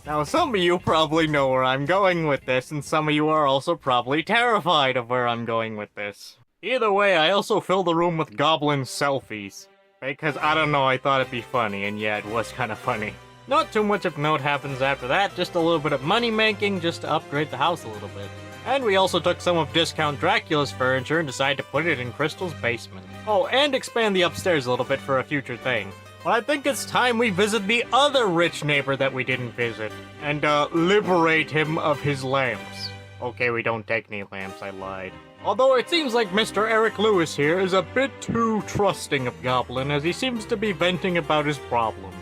Now some of you probably know where I'm going with this, and some of you are also probably terrified of where I'm going with this. Either way, I also fill the room with Goblin selfies. Because, I don't know, I thought it'd be funny, and yeah, it was kind of funny. Not too much of note happens after that, just a little bit of money making just to upgrade the house a little bit. And we also took some of Discount Dracula's furniture and decided to put it in Crystal's basement. Oh, and expand the upstairs a little bit for a future thing. But I think it's time we visit the other rich neighbor that we didn't visit, and liberate him of his lamps. Okay, we don't take any lamps, I lied. Although it seems like Mr. Eric Lewis here is a bit too trusting of Goblin, as he seems to be venting about his problems.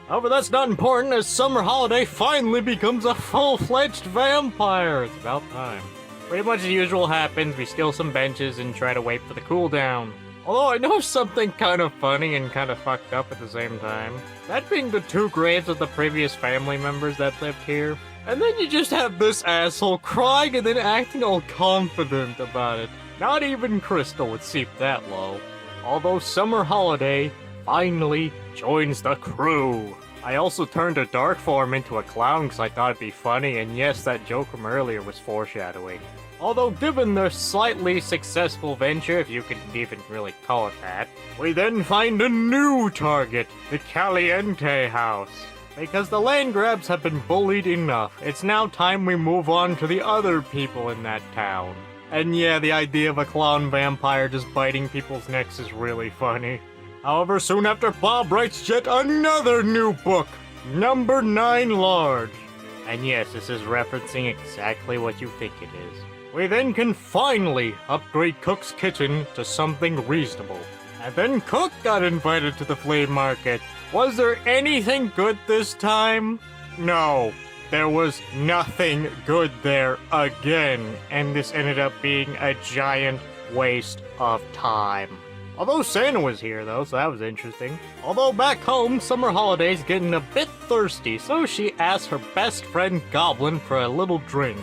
However, that's not important, as Summer Holiday finally becomes a full-fledged vampire. It's about time. Pretty much the usual happens, we steal some benches and try to wait for the cooldown. Although I know something kind of funny and kind of fucked up at the same time. That being the 2 graves of the previous family members that lived here. And then you just have this asshole crying and then acting all confident about it. Not even Crystal would seep that low. Although Summer Holiday finally joins the crew. I also turned a dark form into a clown because I thought it'd be funny, and yes, that joke from earlier was foreshadowing. Although given their slightly successful venture, if you can even really call it that, we then find a new target, the Caliente house. Because the land grabs have been bullied enough, it's now time we move on to the other people in that town. And yeah, the idea of a clown vampire just biting people's necks is really funny. However, soon after, Bob writes yet another new book, Number 9 Large. And yes, this is referencing exactly what you think it is. We then can finally upgrade Cook's kitchen to something reasonable. And then Cook got invited to the flea market. Was there anything good this time? No, there was nothing good there again. And this ended up being a giant waste of time. Although Santa was here though, so that was interesting. Although back home, Summer Holiday's getting a bit thirsty, so she asks her best friend Goblin for a little drink.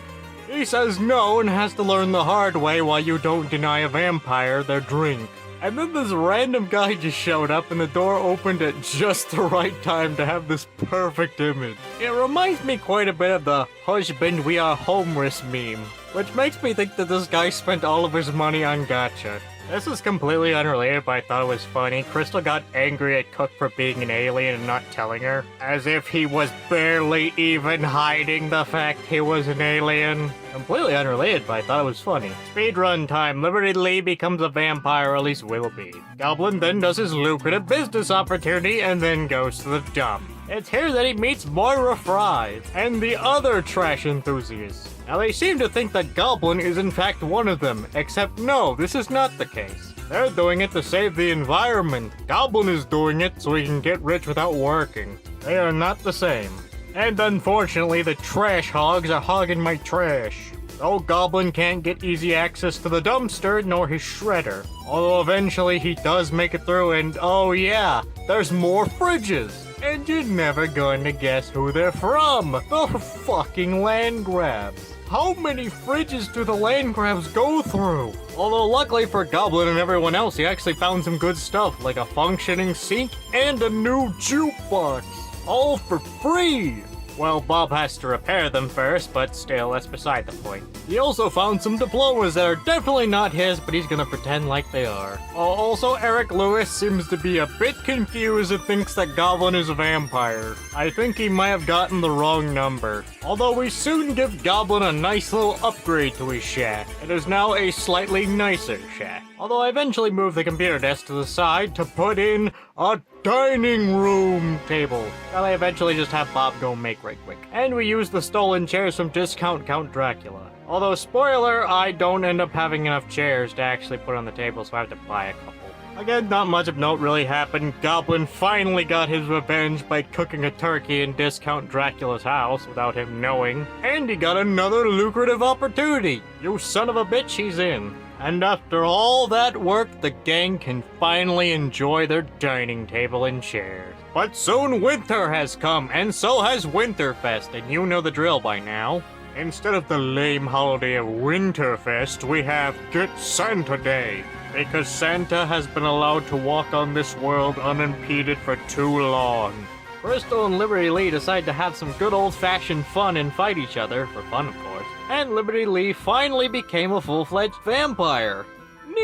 He says no and has to learn the hard way why you don't deny a vampire their drink. And then this random guy just showed up and the door opened at just the right time to have this perfect image. It reminds me quite a bit of the "husband, we are homeless" meme, which makes me think that this guy spent all of his money on gacha. This is completely unrelated, but I thought it was funny. Crystal got angry at Cook for being an alien and not telling her, as if he was barely even hiding the fact he was an alien. Completely unrelated, but I thought it was funny. Speedrun time. Liberty Lee becomes a vampire, or at least will be. Goblin then does his lucrative business opportunity and then goes to the dump. It's here that he meets Moira Fries and the other trash enthusiasts. Now they seem to think that Goblin is in fact one of them, except no, this is not the case. They're doing it to save the environment. Goblin is doing it so he can get rich without working. They are not the same. And unfortunately, the trash hogs are hogging my trash. Though Goblin can't get easy access to the dumpster nor his shredder. Although eventually he does make it through, and oh yeah, there's more fridges. And you're never going to guess who they're from. The fucking land grabs. How many fridges do the land grabs go through? Although luckily for Goblin and everyone else, he actually found some good stuff, like a functioning sink and a new jukebox. All for free. Well, Bob has to repair them first, but still, that's beside the point. He also found some diplomas that are definitely not his, but he's gonna pretend like they are. Also, Eric Lewis seems to be a bit confused and thinks that Goblin is a vampire. I think he might have gotten the wrong number. Although we soon give Goblin a nice little upgrade to his shack. It is now a slightly nicer shack. Although I eventually moved the computer desk to the side to put in a dining room table that I eventually just have Bob go make right quick. And we use the stolen chairs from Discount Count Dracula. Although, spoiler, I don't end up having enough chairs to actually put on the table, so I have to buy a couple. Again, not much of note really happened. Goblin finally got his revenge by cooking a turkey in Discount Dracula's house without him knowing. And he got another lucrative opportunity. You son of a bitch, he's in. And after all that work, the gang can finally enjoy their dining table and chairs. But soon winter has come, and so has Winterfest, and you know the drill by now. Instead of the lame holiday of Winterfest, we have Get Santa Day, because Santa has been allowed to walk on this world unimpeded for too long. Crystal and Liberty Lee decide to have some good old-fashioned fun and fight each other, for fun of course, and Liberty Lee finally became a full-fledged vampire.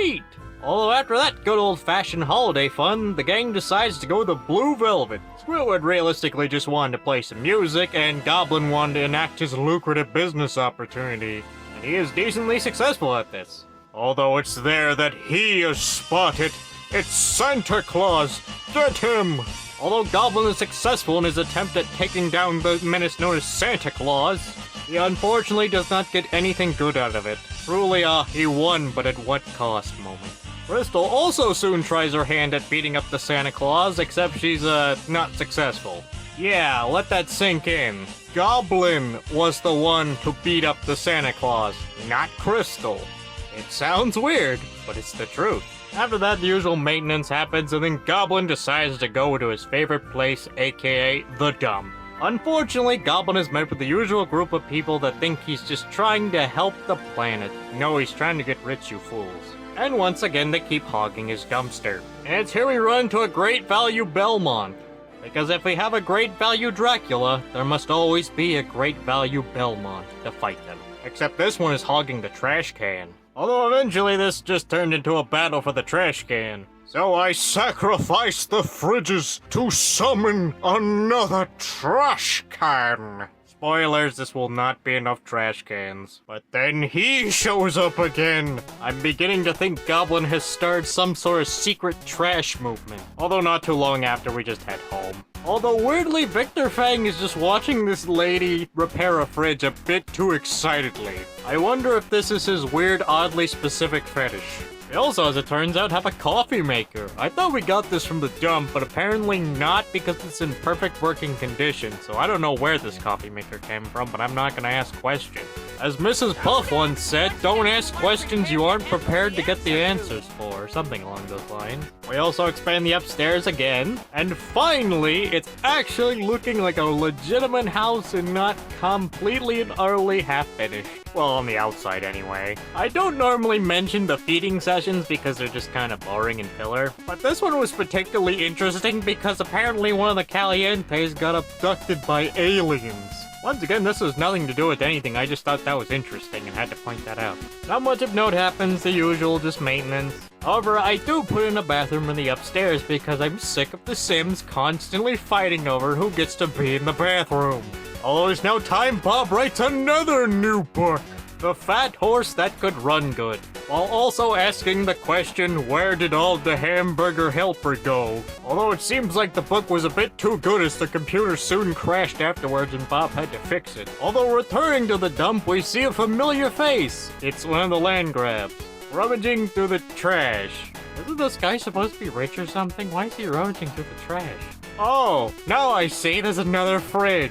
Sweet! Although after that good old-fashioned holiday fun, the gang decides to go to Blue Velvet. Squidward realistically just wanted to play some music, and Goblin wanted to enact his lucrative business opportunity. And he is decently successful at this. Although it's there that he is spotted. It's Santa Claus! Get him! Although Goblin is successful in his attempt at taking down the menace known as Santa Claus, he unfortunately does not get anything good out of it. Truly he won, but at what cost moment. Crystal also soon tries her hand at beating up the Santa Claus, except she's, not successful. Yeah, let that sink in. Goblin was the one to beat up the Santa Claus, not Crystal. It sounds weird, but it's the truth. After that, the usual maintenance happens, and then Goblin decides to go to his favorite place, aka the dump. Unfortunately, Goblin is met with the usual group of people that think he's just trying to help the planet. No, he's trying to get rich, you fools. And once again, they keep hogging his dumpster. And it's here we run to a great value Belmont. Because if we have a great value Dracula, there must always be a great value Belmont to fight them. Except this one is hogging the trash can. Although eventually this just turned into a battle for the trash can. So I sacrifice the fridges to summon another trash can. Spoilers, this will not be enough trash cans. But then he shows up again. I'm beginning to think Goblin has started some sort of secret trash movement. Although not too long after, we just head home. Although weirdly, Victor Fang is just watching this lady repair a fridge a bit too excitedly. I wonder if this is his weird, oddly specific fetish. They also, as it turns out, have a coffee maker. I thought we got this from the dump, but apparently not because it's in perfect working condition, so I don't know where this coffee maker came from, but I'm not gonna ask questions. As Mrs. Puff once said, don't ask questions you aren't prepared to get the answers for, or something along those lines. We also expand the upstairs again, and finally, it's actually looking like a legitimate house and not completely and utterly half-finished. Well, on the outside anyway. I don't normally mention the feeding sessions because they're just kind of boring and filler, but this one was particularly interesting because apparently one of the Calientes got abducted by aliens. Once again, this has nothing to do with anything, I just thought that was interesting and had to point that out. Not much of note happens, the usual, just maintenance. However, I do put in a bathroom in the upstairs because I'm sick of the Sims constantly fighting over who gets to be in the bathroom. Although it's now time Bob writes another new book, The Fat Horse That Could Run Good, while also asking the question, where did all the hamburger helper go? Although it seems like the book was a bit too good as the computer soon crashed afterwards and Bob had to fix it. Although returning to the dump, we see a familiar face. It's one of the land grabs, rummaging through the trash. Isn't this guy supposed to be rich or something? Why is he rummaging through the trash? Oh, now I see, there's another fridge.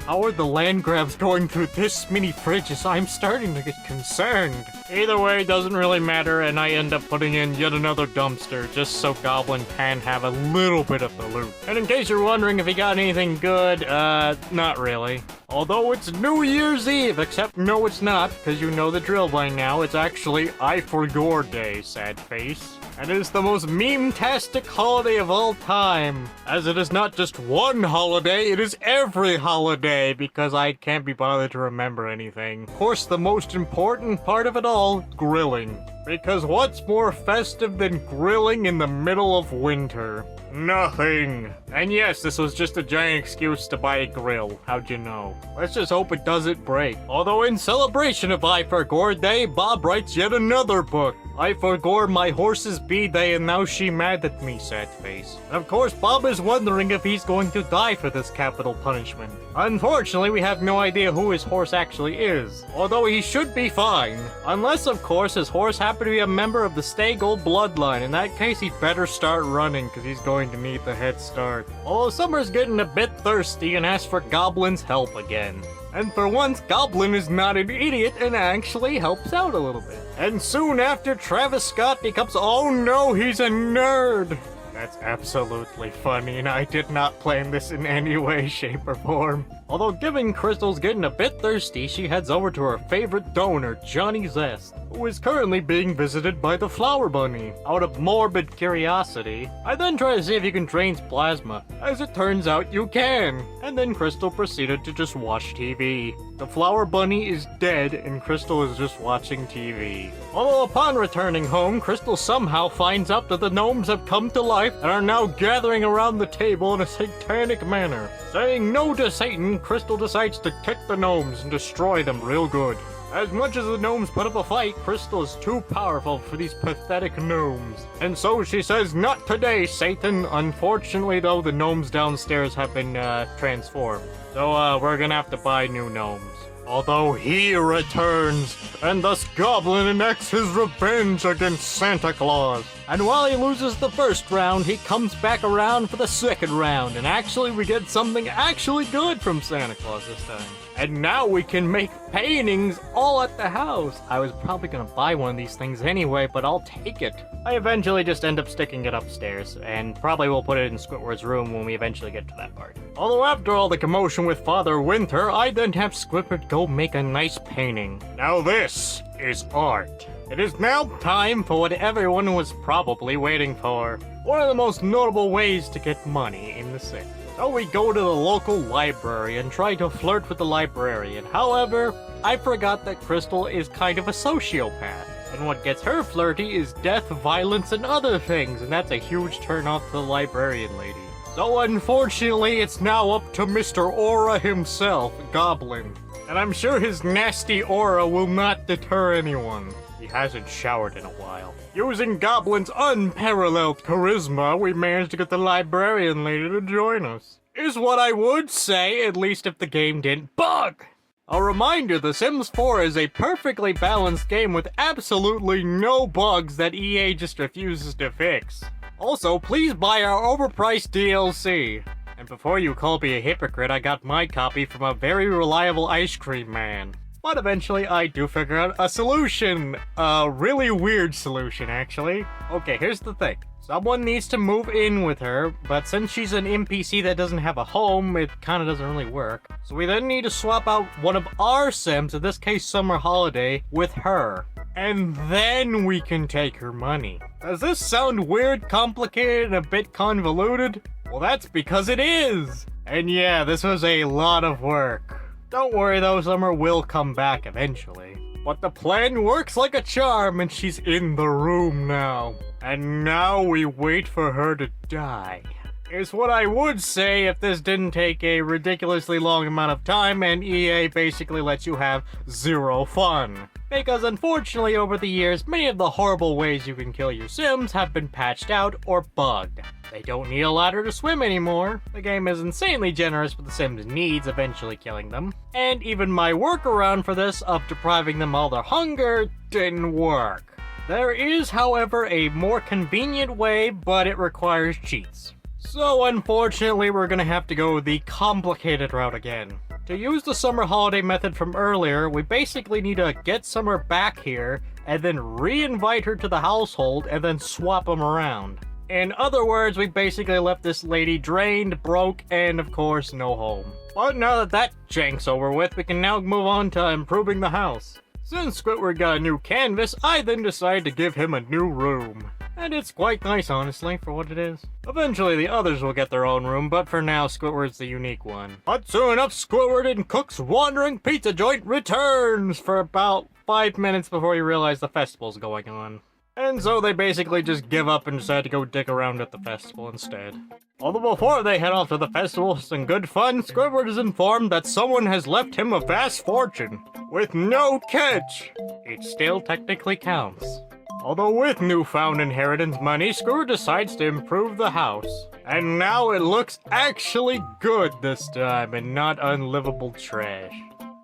How are the land grabs going through this many fridges? I'm starting to get concerned. Either way, it doesn't really matter, and I end up putting in yet another dumpster just so Goblin can have a little bit of the loot. And in case you're wondering if he got anything good, not really. Although it's New Year's Eve, except no it's not, because you know the drill by now, it's actually I Forgore Day, sad face. And it is the most meme-tastic holiday of all time, as it is not just one holiday, it is every holiday, because I can't be bothered to remember anything. Of course, the most important part of it all, grilling. Because what's more festive than grilling in the middle of winter? Nothing. And yes, this was just a giant excuse to buy a grill. How'd you know? Let's just hope it doesn't break. Although in celebration of I Forgore Day, Bob writes yet another book. I forgore my horse's B-Day and now she mad at me, sad face. And of course, Bob is wondering if he's going to die for this capital punishment. Unfortunately, we have no idea who his horse actually is. Although he should be fine. Unless, of course, his horse happened to be a member of the Stagel bloodline. In that case, he better start running because he's going to need the head start. Although Summer's getting a bit thirsty and asks for Goblin's help again. And for once, Goblin is not an idiot and actually helps out a little bit. And soon after, Travis Scott becomes, oh no, he's a nerd! That's absolutely funny, and I did not plan this in any way, shape, or form. Although given Crystal's getting a bit thirsty, she heads over to her favorite donor, Johnny Zest, who is currently being visited by the Flower Bunny. Out of morbid curiosity, I then try to see if you can drain plasma. As it turns out, you can. And then Crystal proceeded to just watch TV. The Flower Bunny is dead, and Crystal is just watching TV. Although upon returning home, Crystal somehow finds out that the gnomes have come to life and are now gathering around the table in a satanic manner. Saying no to Satan, Crystal decides to kick the gnomes and destroy them real good. As much as the gnomes put up a fight, Crystal is too powerful for these pathetic gnomes. And so she says, "Not today, Satan." Unfortunately, though, the gnomes downstairs have been transformed. So we're gonna have to buy new gnomes. Although he returns, and thus Goblin enacts his revenge against Santa Claus. And while he loses the first round, he comes back around for the second round, and actually we get something actually good from Santa Claus this time. And now we can make paintings all at the house. I was probably gonna buy one of these things anyway, but I'll take it. I eventually just end up sticking it upstairs, and probably will put it in Squidward's room when we eventually get to that part. Although after all the commotion with Father Winter, I then have Squidward go make a nice painting. Now this is art. It is now time for what everyone was probably waiting for. One of the most notable ways to get money in the city. So we go to the local library and try to flirt with the librarian. However, I forgot that Crystal is kind of a sociopath. And what gets her flirty is death, violence, and other things, and that's a huge turn-off to the librarian lady. So unfortunately, it's now up to Mr. Aura himself, Goblin. And I'm sure his nasty aura will not deter anyone. He hasn't showered in a while. Using Goblin's unparalleled charisma, we managed to get the librarian lady to join us. Is what I would say, at least if the game didn't bug! A reminder, The Sims 4 is a perfectly balanced game with absolutely no bugs that EA just refuses to fix. Also, please buy our overpriced DLC. And before you call me a hypocrite, I got my copy from a very reliable ice cream man. But eventually I do figure out a solution. A really weird solution, actually. Okay, here's the thing. Someone needs to move in with her, but since she's an NPC that doesn't have a home, it kinda doesn't really work. So we then need to swap out one of our Sims, in this case Summer Holiday, with her. And then we can take her money. Does this sound weird, complicated, and a bit convoluted? Well, that's because it is! And yeah, this was a lot of work. Don't worry though, Summer will come back eventually. But the plan works like a charm, and she's in the room now. And now we wait for her to die. Is what I would say if this didn't take a ridiculously long amount of time and EA basically lets you have zero fun. Because unfortunately over the years, many of the horrible ways you can kill your Sims have been patched out or bugged. They don't need a ladder to swim anymore. The game is insanely generous with the Sims' needs, eventually killing them. And even my workaround for this of depriving them all their hunger didn't work. There is, however, a more convenient way, but it requires cheats. So unfortunately, we're gonna have to go the complicated route again. To use the Summer Holiday method from earlier, we basically need to get Summer back here, and then re-invite her to the household, and then swap them around. In other words, we basically left this lady drained, broke, and of course, no home. But now that that jank's over with, we can now move on to improving the house. Since Squidward got a new canvas, I then decided to give him a new room. And it's quite nice, honestly, for what it is. Eventually, the others will get their own room, but for now, Squidward's the unique one. But soon enough, Squidward and Cook's Wandering Pizza Joint returns for about 5 minutes before you realize the festival's going on. And so they basically just give up and decide to go dick around at the festival instead. Although before they head off to the festival for some good fun, Squidward is informed that someone has left him a vast fortune. With no catch! It still technically counts. Although with newfound inheritance money, Squidward decides to improve the house. And now it looks actually good this time and not unlivable trash.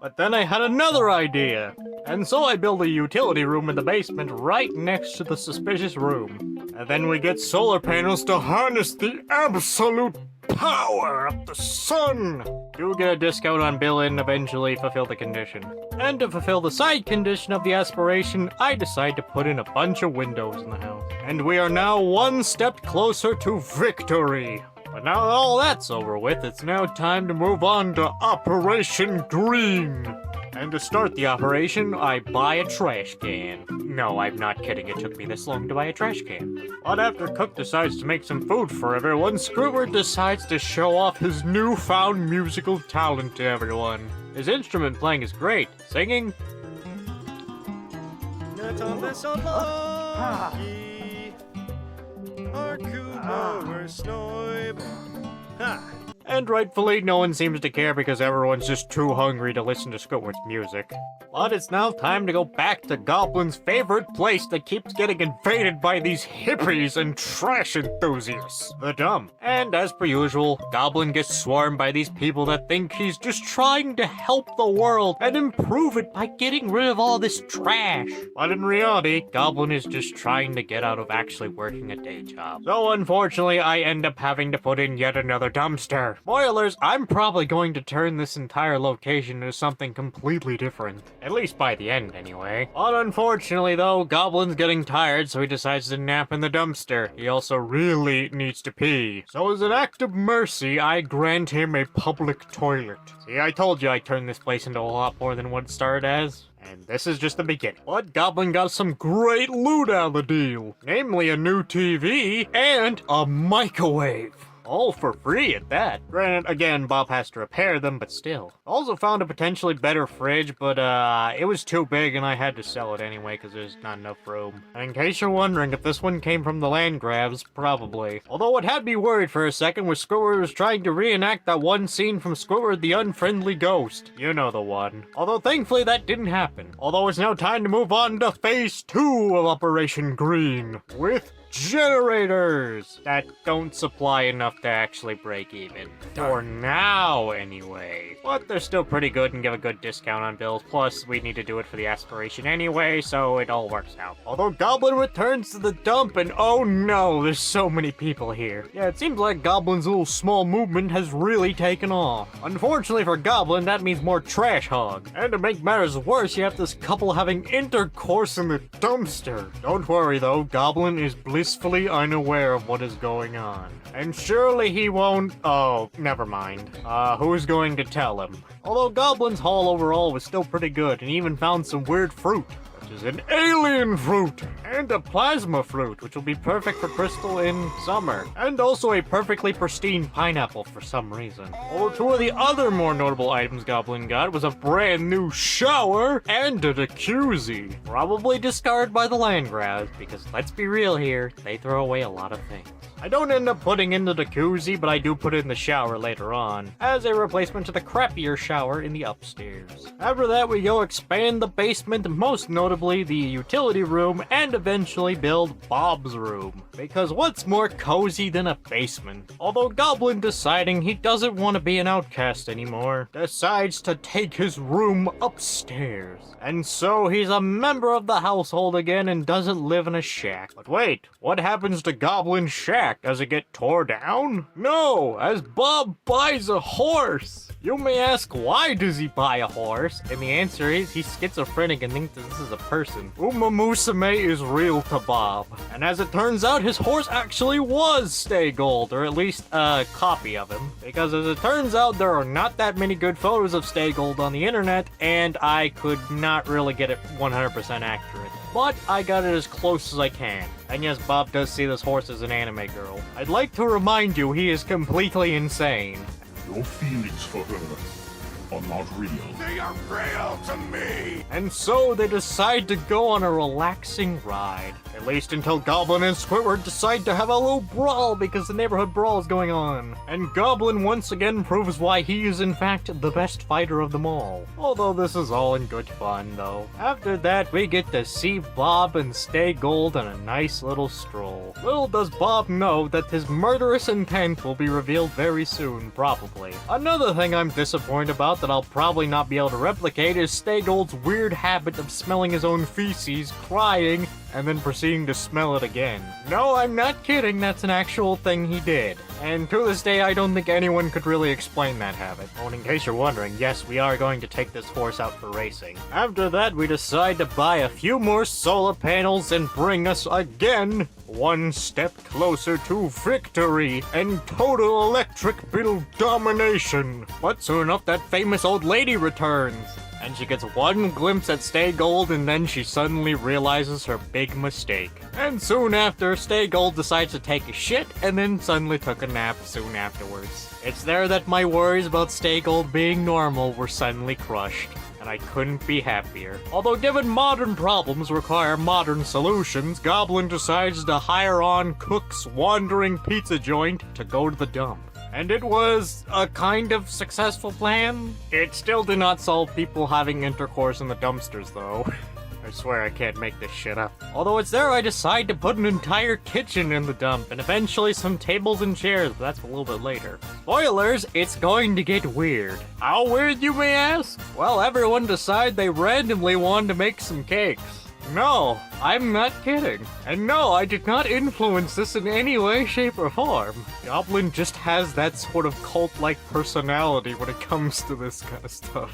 But then I had another idea. And so I built a utility room in the basement right next to the suspicious room. And then we get solar panels to harness the absolute power of the sun. do get a discount on bill and eventually fulfill the condition. And to fulfill the side condition of the aspiration, I decide to put in a bunch of windows in the house. And we are now one step closer to victory. But now that all that's over with, it's now time to move on to Operation Green. And to start the operation, I buy a trash can. No, I'm not kidding, it took me this long to buy a trash can. But after Cook decides to make some food for everyone, Squidward decides to show off his newfound musical talent to everyone. His instrument playing is great. Singing... And rightfully, no one seems to care because everyone's just too hungry to listen to Squidward's music. But it's now time to go back to Goblin's favorite place that keeps getting invaded by these hippies and trash enthusiasts, the dump. And as per usual, Goblin gets swarmed by these people that think he's just trying to help the world and improve it by getting rid of all this trash. But in reality, Goblin is just trying to get out of actually working a day job. So unfortunately, I end up having to put in yet another dumpster. Spoilers, I'm probably going to turn this entire location into something completely different. At least by the end, anyway. But unfortunately, though, Goblin's getting tired, so he decides to nap in the dumpster. He also really needs to pee. So as an act of mercy, I grant him a public toilet. See, I told you I'd turn this place into a lot more than what it started as. And this is just the beginning. But Goblin got some great loot out of the deal. Namely a new TV and a microwave. All for free at that. Granted, again, Bob has to repair them, but still. Also found a potentially better fridge, but it was too big and I had to sell it anyway because there's not enough room. And in case you're wondering if this one came from the land grabs, probably. Although what had me worried for a second was Squidward was trying to reenact that one scene from Squidward the Unfriendly Ghost. You know the one. Although thankfully that didn't happen. Although it's now time to move on to Phase 2 of Operation Green with generators that don't supply enough to actually break even. For now, anyway. But they're still pretty good and give a good discount on bills. Plus, we need to do it for the aspiration anyway, so it all works out. Although Goblin returns to the dump and oh no, there's so many people here. Yeah, it seems like Goblin's little small movement has really taken off. Unfortunately for Goblin, that means more trash hog. And to make matters worse, you have this couple having intercourse in the dumpster. Don't worry though, Goblin is blissfully unaware of what is going on. And surely he won't... Oh, never mind. Who's going to tell him? Although Goblin's haul overall was still pretty good and even found some weird fruit. Is an alien fruit and a plasma fruit, which will be perfect for Crystal in summer, and also a perfectly pristine pineapple for some reason. Although two of the other more notable items Goblin got was a brand new shower and a jacuzzi, probably discarded by the land grabs because let's be real here, they throw away a lot of things. I don't end up putting in the jacuzzi, but I do put in the shower later on, as a replacement to the crappier shower in the upstairs. After that, we go expand the basement, most notably the utility room, and eventually build Bob's room. Because what's more cozy than a basement? Although Goblin, deciding he doesn't want to be an outcast anymore, decides to take his room upstairs. And so he's a member of the household again and doesn't live in a shack. But wait, what happens to Goblin's shack? Does it get tore down? No, as Bob buys a horse. You may ask, why does he buy a horse? And the answer is he's schizophrenic and thinks that this is a person. Uma Musume is real to Bob. And as it turns out, his horse actually was Stay Gold, or at least a copy of him. Because as it turns out, there are not that many good photos of Stay Gold on the internet, and I could not really get it 100% accurate. But I got it as close as I can. And yes, Bob does see this horse as an anime girl. I'd like to remind you he is completely insane. Your feelings for her are not real. They are real to me! And so they decide to go on a relaxing ride. At least until Goblin and Squidward decide to have a little brawl because the neighborhood brawl is going on. And Goblin once again proves why he is in fact the best fighter of them all. Although this is all in good fun though. After that, we get to see Bob and Stay Gold on a nice little stroll. Little does Bob know that his murderous intent will be revealed very soon, probably. Another thing I'm disappointed about that I'll probably not be able to replicate is Stay Gold's weird habit of smelling his own feces, crying, and then proceeding to smell it again. No, I'm not kidding, that's an actual thing he did. And to this day, I don't think anyone could really explain that habit. Oh, and in case you're wondering, yes, we are going to take this horse out for racing. After that, we decide to buy a few more solar panels and bring us again one step closer to victory and total electric bill domination. But soon enough, that famous old lady returns. And she gets one glimpse at Stay Gold, and then she suddenly realizes her big mistake. And soon after, Stay Gold decides to take a shit, and then suddenly took a nap soon afterwards. It's there that my worries about Stay Gold being normal were suddenly crushed, and I couldn't be happier. Although given modern problems require modern solutions, Goblin decides to hire on Cook's wandering pizza joint to go to the dump. And it was a kind of successful plan. It still did not solve people having intercourse in the dumpsters, though. I swear I can't make this shit up. Although it's there I decide to put an entire kitchen in the dump, and eventually some tables and chairs, but that's a little bit later. Spoilers, it's going to get weird. How weird, you may ask? Well, everyone decided they randomly wanted to make some cakes. No, I'm not kidding. And no, I did not influence this in any way, shape, or form. Goblin just has that sort of cult-like personality when it comes to this kind of stuff.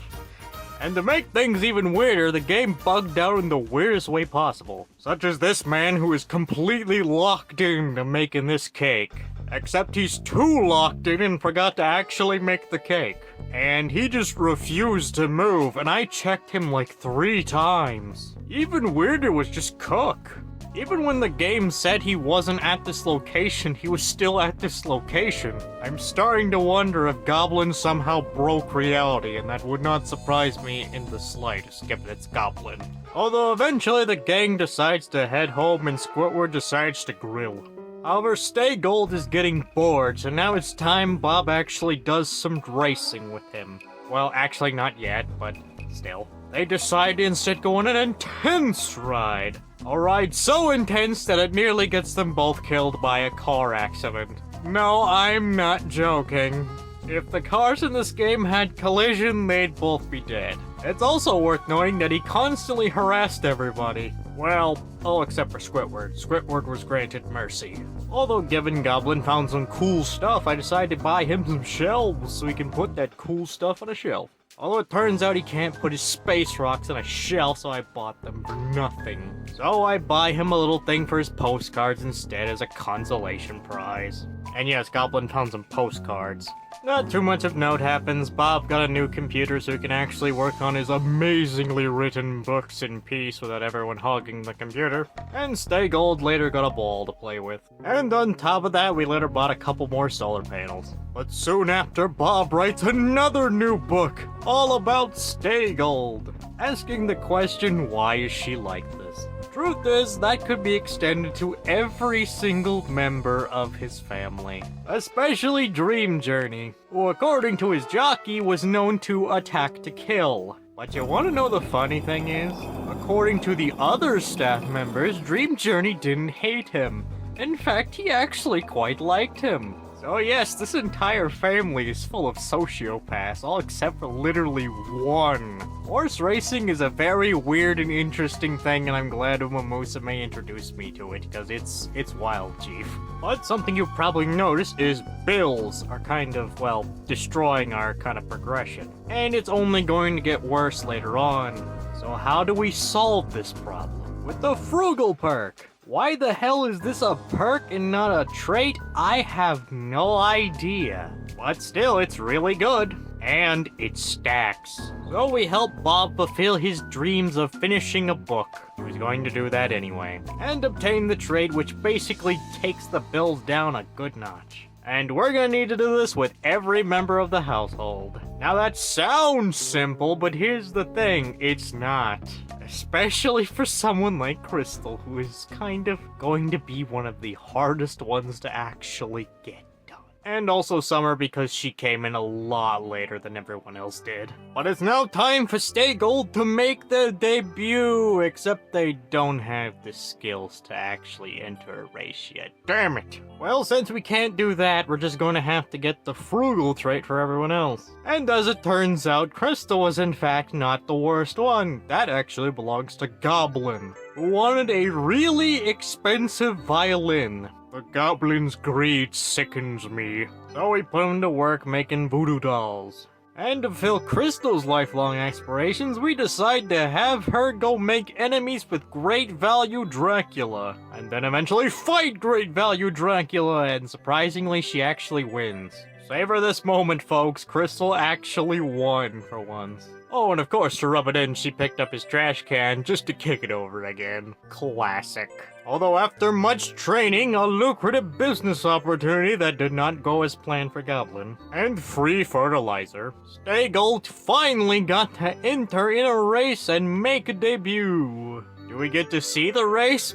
And to make things even weirder, the game bugged out in the weirdest way possible. Such as this man who is completely locked into making this cake. Except he's too locked in and forgot to actually make the cake. And he just refused to move, and I checked him like 3 times. Even weirder was just Cook. Even when the game said he wasn't at this location, he was still at this location. I'm starting to wonder if Goblin somehow broke reality, and that would not surprise me in the slightest, given it's Goblin. Although eventually the gang decides to head home and Squidward decides to grill. However, Stay Gold is getting bored, so now it's time Bob actually does some racing with him. Well, actually not yet, but still. They decide to instead go on an intense ride. A ride so intense that it nearly gets them both killed by a car accident. No, I'm not joking. If the cars in this game had collision, they'd both be dead. It's also worth noting that he constantly harassed everybody. Well, all except for Squidward. Squidward was granted mercy. Although given Goblin found some cool stuff, I decided to buy him some shelves so he can put that cool stuff on a shelf. Although it turns out he can't put his space rocks on a shelf, so I bought them for nothing. So I buy him a little thing for his postcards instead as a consolation prize. And yes, Goblin found some postcards. Not too much of note happens. Bob got a new computer so he can actually work on his amazingly written books in peace without everyone hogging the computer. And Stay Gold later got a ball to play with. And on top of that, we later bought a couple more solar panels. But soon after, Bob writes another new book, all about Stay Gold, asking the question, why is she like this? Truth is, that could be extended to every single member of his family, especially Dream Journey, who according to his jockey was known to attack to kill. But you want to know the funny thing is? According to the other staff members, Dream Journey didn't hate him. In fact, he actually quite liked him. So yes, this entire family is full of sociopaths, all except for literally one. Horse racing is a very weird and interesting thing, and I'm glad Umamusume introduced me to it, because it's wild, Chief. But something you've probably noticed is bills are kind of, well, destroying our kind of progression. And it's only going to get worse later on. So how do we solve this problem? With the frugal perk. Why the hell is this a perk and not a trait? I have no idea. But still, it's really good. And it stacks. So we help Bob fulfill his dreams of finishing a book. He was going to do that anyway. And obtain the trait which basically takes the bills down a good notch. And we're gonna need to do this with every member of the household. Now that sounds simple, but here's the thing, it's not. Especially for someone like Crystal, who is kind of going to be one of the hardest ones to actually get done. And also Summer because she came in a lot later than everyone else did. But it's now time for Stay Gold to make their debut, except they don't have the skills to actually enter a race yet. Damn it! Well, since we can't do that, we're just going to have to get the frugal trait for everyone else. And as it turns out, Crystal was in fact not the worst one. That actually belongs to Goblin, who wanted a really expensive violin. The goblin's greed sickens me, so we put him to work making voodoo dolls. And to fulfill Crystal's lifelong aspirations, we decide to have her go make enemies with Great Value Dracula, and then eventually fight Great Value Dracula, and surprisingly, she actually wins. Savor this moment, folks. Crystal actually won for once. Oh, and of course, to rub it in, she picked up his trash can just to kick it over again. Classic. Although after much training, a lucrative business opportunity that did not go as planned for Goblin, and free fertilizer, Stay-Gold finally got to enter in a race and make a debut. Do we get to see the race?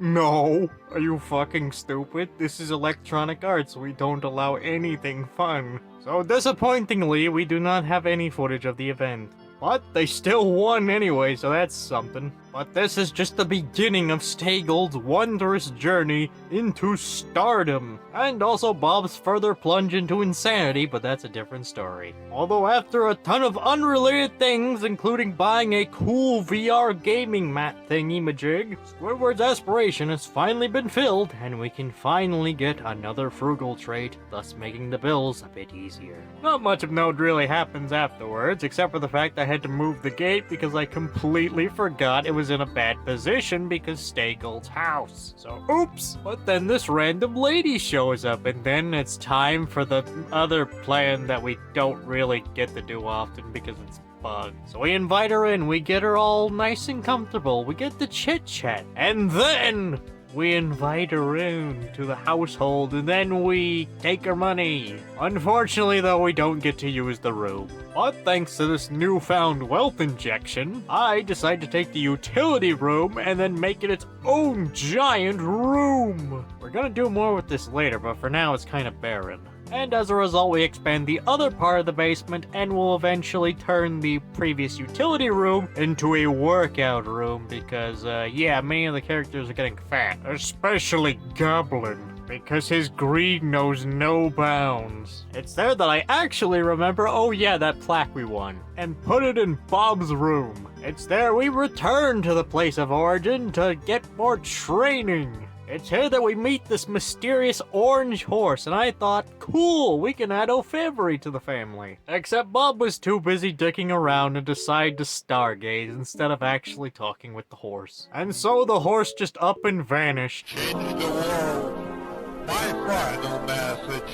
No. Are you fucking stupid? This is Electronic Arts. We don't allow anything fun. So disappointingly, we do not have any footage of the event. But they still won anyway, so that's something. But this is just the beginning of Stay-Gold's wondrous journey into stardom, and also Bob's further plunge into insanity, but that's a different story. Although after a ton of unrelated things, including buying a cool VR gaming mat thingy-majig, Squidward's aspiration has finally been filled, and we can finally get another frugal trait, thus making the bills a bit easier. Not much of note really happens afterwards, except for the fact I had to move the gate because I completely forgot it was in a bad position because Stay-Gold's house. So oops! But then this random lady shows up, and then it's time for the other plan that we don't really get to do often because it's bugged. So we invite her in, we get her all nice and comfortable, we get the chit-chat, and then we invite her in to the household, and then we take her money. Unfortunately, though, we don't get to use the room. But thanks to this newfound wealth injection, I decide to take the utility room and then make it its own giant room. We're gonna do more with this later, but for now it's kind of barren. And as a result, we expand the other part of the basement and will eventually turn the previous utility room into a workout room because, yeah, many of the characters are getting fat. Especially Goblin, because his greed knows no bounds. It's there that I actually remember, oh yeah, that plaque we won, and put it in Bob's room. It's there we return to the place of origin to get more training. It's here that we meet this mysterious orange horse, and I thought, cool, we can add O'Fevry to the family. Except Bob was too busy dicking around and decided to stargaze instead of actually talking with the horse. And so the horse just up and vanished. Change the world. My final message.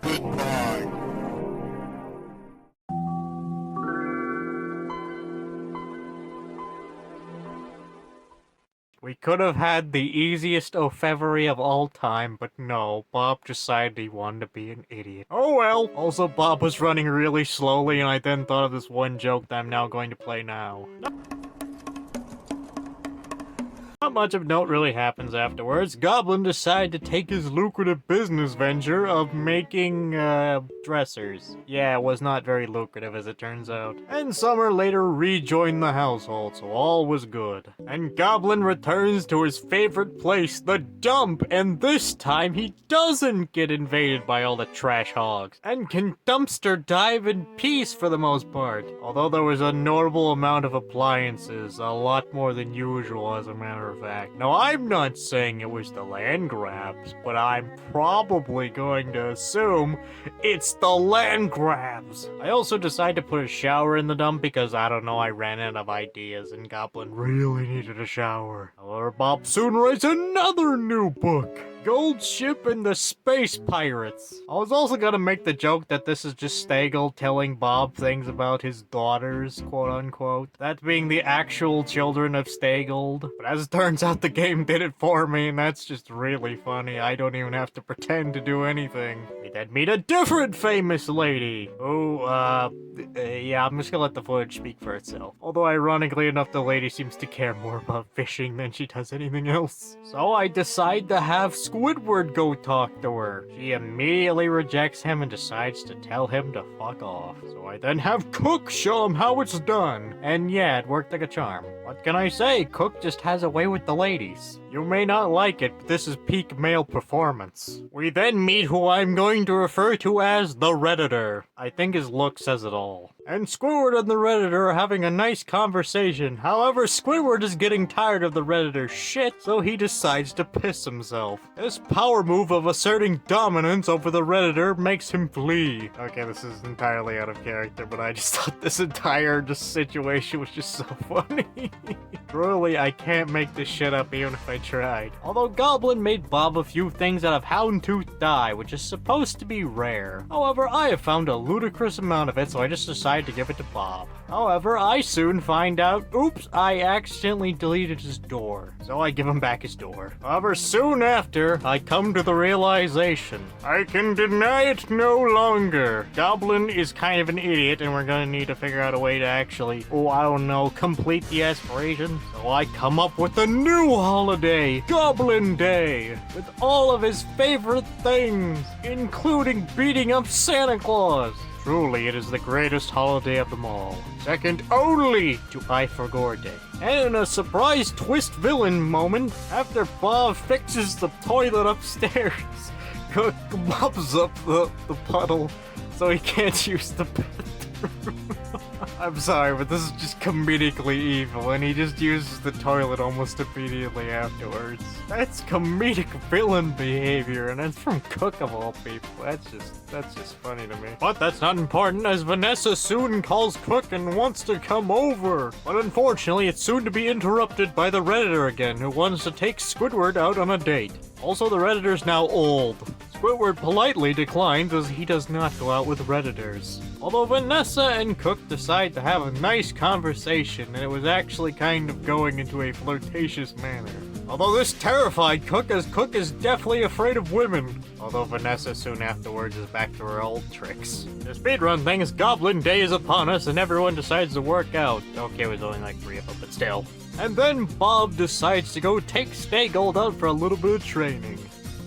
Goodbye. We could have had the easiest O'Fevry of all time, but no, Bob decided he wanted to be an idiot. Oh well! Also, Bob was running really slowly, and I then thought of this one joke that I'm now going to play now. Not much of note really happens afterwards. Goblin decided to take his lucrative business venture of making, dressers. Yeah, it was not very lucrative as it turns out. And Summer later rejoined the household, so all was good. And Goblin returns to his favorite place, the dump, and this time he doesn't get invaded by all the trash hogs, and can dumpster dive in peace for the most part. Although there was a notable amount of appliances, a lot more than usual as a matter of fact. Now, I'm not saying it was the land grabs, but I'm probably going to assume it's the land grabs. I also decided to put a shower in the dump because, I don't know, I ran out of ideas and Goblin really needed a shower. However, Bob soon writes another new book. Gold Ship and the Space Pirates. I was also gonna make the joke that this is just Stay-Gold telling Bob things about his daughters, quote unquote. That being the actual children of Stay-Gold. But as it turns out, the game did it for me, and that's just really funny. I don't even have to pretend to do anything. We then meet a different famous lady. Who, yeah, I'm just gonna let the footage speak for itself. Although ironically enough, the lady seems to care more about fishing than she does anything else. So I decide to have Squidward go talk to her. She immediately rejects him and decides to tell him to fuck off. So I then have Cook show him how it's done. And yeah, it worked like a charm. What can I say? Cook just has a way with the ladies. You may not like it, but this is peak male performance. We then meet who I'm going to refer to as the Redditor. I think his look says it all. And Squidward and the Redditor are having a nice conversation. However, Squidward is getting tired of the Redditor's shit, so he decides to piss himself. This power move of asserting dominance over the Redditor makes him flee. Okay, this is entirely out of character, but I just thought this entire situation was just so funny. Truly, I can't make this shit up even if I tried. Although Goblin made Bob a few things out of houndtooth dye, which is supposed to be rare. However, I have found a ludicrous amount of it, so I just decided to give it to Bob. However, I soon find out, oops, I accidentally deleted his door. So I give him back his door. However, soon after, I come to the realization, I can deny it no longer. Goblin is kind of an idiot, and we're gonna need to figure out a way to actually, I don't know, complete the aspiration. So I come up with a new holiday, Goblin Day, with all of his favorite things, including beating up Santa Claus. Truly, it is the greatest holiday of them all, second only to I Forgot Day. And in a surprise twist villain moment, after Bob fixes the toilet upstairs, Cook mops up the puddle so he can't use the bathroom. I'm sorry, but this is just comedically evil, and he just uses the toilet almost immediately afterwards. That's comedic villain behavior, and it's from Cook of all people. That's just funny to me. But that's not important, as Vanessa soon calls Cook and wants to come over. But unfortunately, it's soon to be interrupted by the Redditor again, who wants to take Squidward out on a date. Also, the Redditor's now old. Squidward politely declines as he does not go out with Redditors. Although Vanessa and Cook decide to have a nice conversation, and it was actually kind of going into a flirtatious manner. Although this terrified Cook, as Cook is definitely afraid of women. Although Vanessa soon afterwards is back to her old tricks. The speedrun thing is Goblin Day is upon us, and everyone decides to work out. Okay, it was only like 3 of them, but still. And then Bob decides to go take Staygold out for a little bit of training.